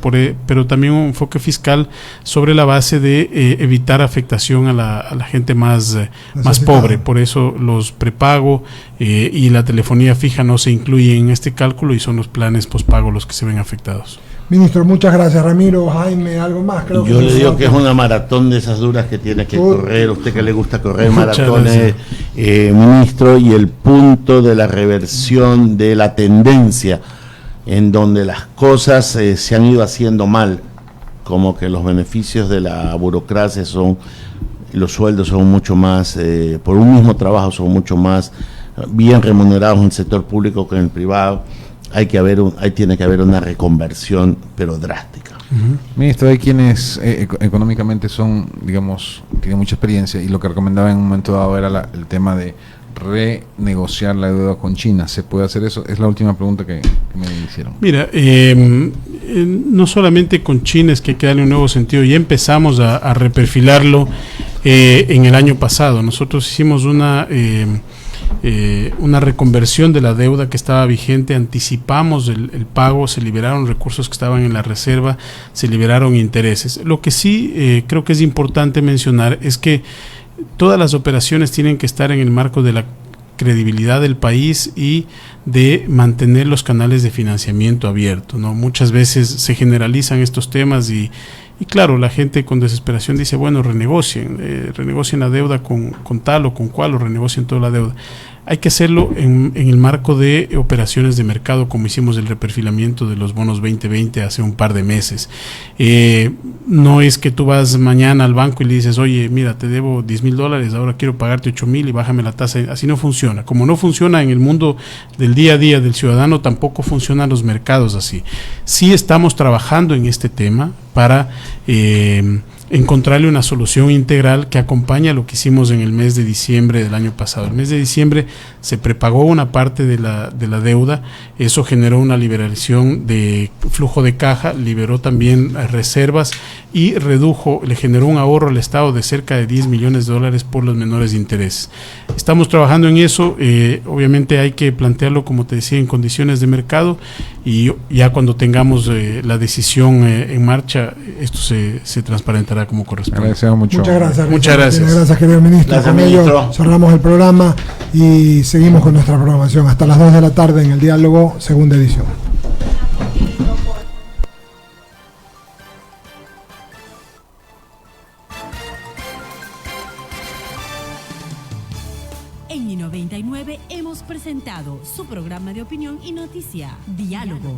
pero también un enfoque fiscal sobre la base de evitar afectación a la gente más pobre. Por eso los prepago y la telefonía fija no se incluyen en este cálculo y son los planes pospago los que se ven afectados. Ministro, muchas gracias. Ramiro, Jaime, ¿algo más? Yo le digo que es una maratón de esas duras que tiene que correr. Usted que le gusta correr maratones, ministro, y el punto de la reversión de la tendencia en donde las cosas se han ido haciendo mal, como que los beneficios de la burocracia los sueldos son mucho más, por un mismo trabajo son mucho más bien remunerados en el sector público que en el privado. Tiene que haber una reconversión, pero drástica. Ministro, hay quienes económicamente son, digamos, tienen mucha experiencia y lo que recomendaba en un momento dado era el tema de renegociar la deuda con China. ¿Se puede hacer eso? Es la última pregunta que me hicieron. Mira, no solamente con China es que hay que darle un nuevo sentido, ya empezamos a reperfilarlo en el año pasado. Nosotros hicimos una reconversión de la deuda que estaba vigente, anticipamos el pago, se liberaron recursos que estaban en la reserva, se liberaron intereses. Lo que sí creo que es importante mencionar es que todas las operaciones tienen que estar en el marco de la credibilidad del país y de mantener los canales de financiamiento abiertos, ¿no? Muchas veces se generalizan estos temas y claro, la gente con desesperación dice, bueno, renegocien la deuda con tal o con cual, o renegocien toda la deuda. Hay que hacerlo en el marco de operaciones de mercado, como hicimos el reperfilamiento de los bonos 2020 hace un par de meses. No es que tú vas mañana al banco y le dices, oye, mira, te debo $10,000, ahora quiero pagarte 8,000 y bájame la tasa. Así no funciona. Como no funciona en el mundo del día a día del ciudadano, tampoco funcionan los mercados así. Sí estamos trabajando en este tema para encontrarle una solución integral que acompaña lo que hicimos en el mes de diciembre del año pasado. El mes de diciembre se prepagó una parte de la deuda, eso generó una liberación de flujo de caja, liberó también reservas y le generó un ahorro al Estado de cerca de $10 millones por los menores de interés. Estamos trabajando en eso, obviamente hay que plantearlo, como te decía, en condiciones de mercado, y ya cuando tengamos la decisión en marcha, esto se transparentará como corresponde. Agradecemos mucho. Muchas gracias. Muchas gracias. Gracias, querido ministro. Gracias, Con ello ministro. cerramos el programa y seguimos con nuestra programación hasta las 2 de la tarde en el Diálogo, segunda edición. En I99 hemos presentado su programa de opinión y noticia, Diálogo.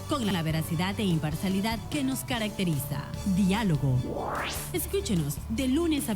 Con la veracidad e imparcialidad que nos caracteriza. Diálogo. Escúchenos de lunes a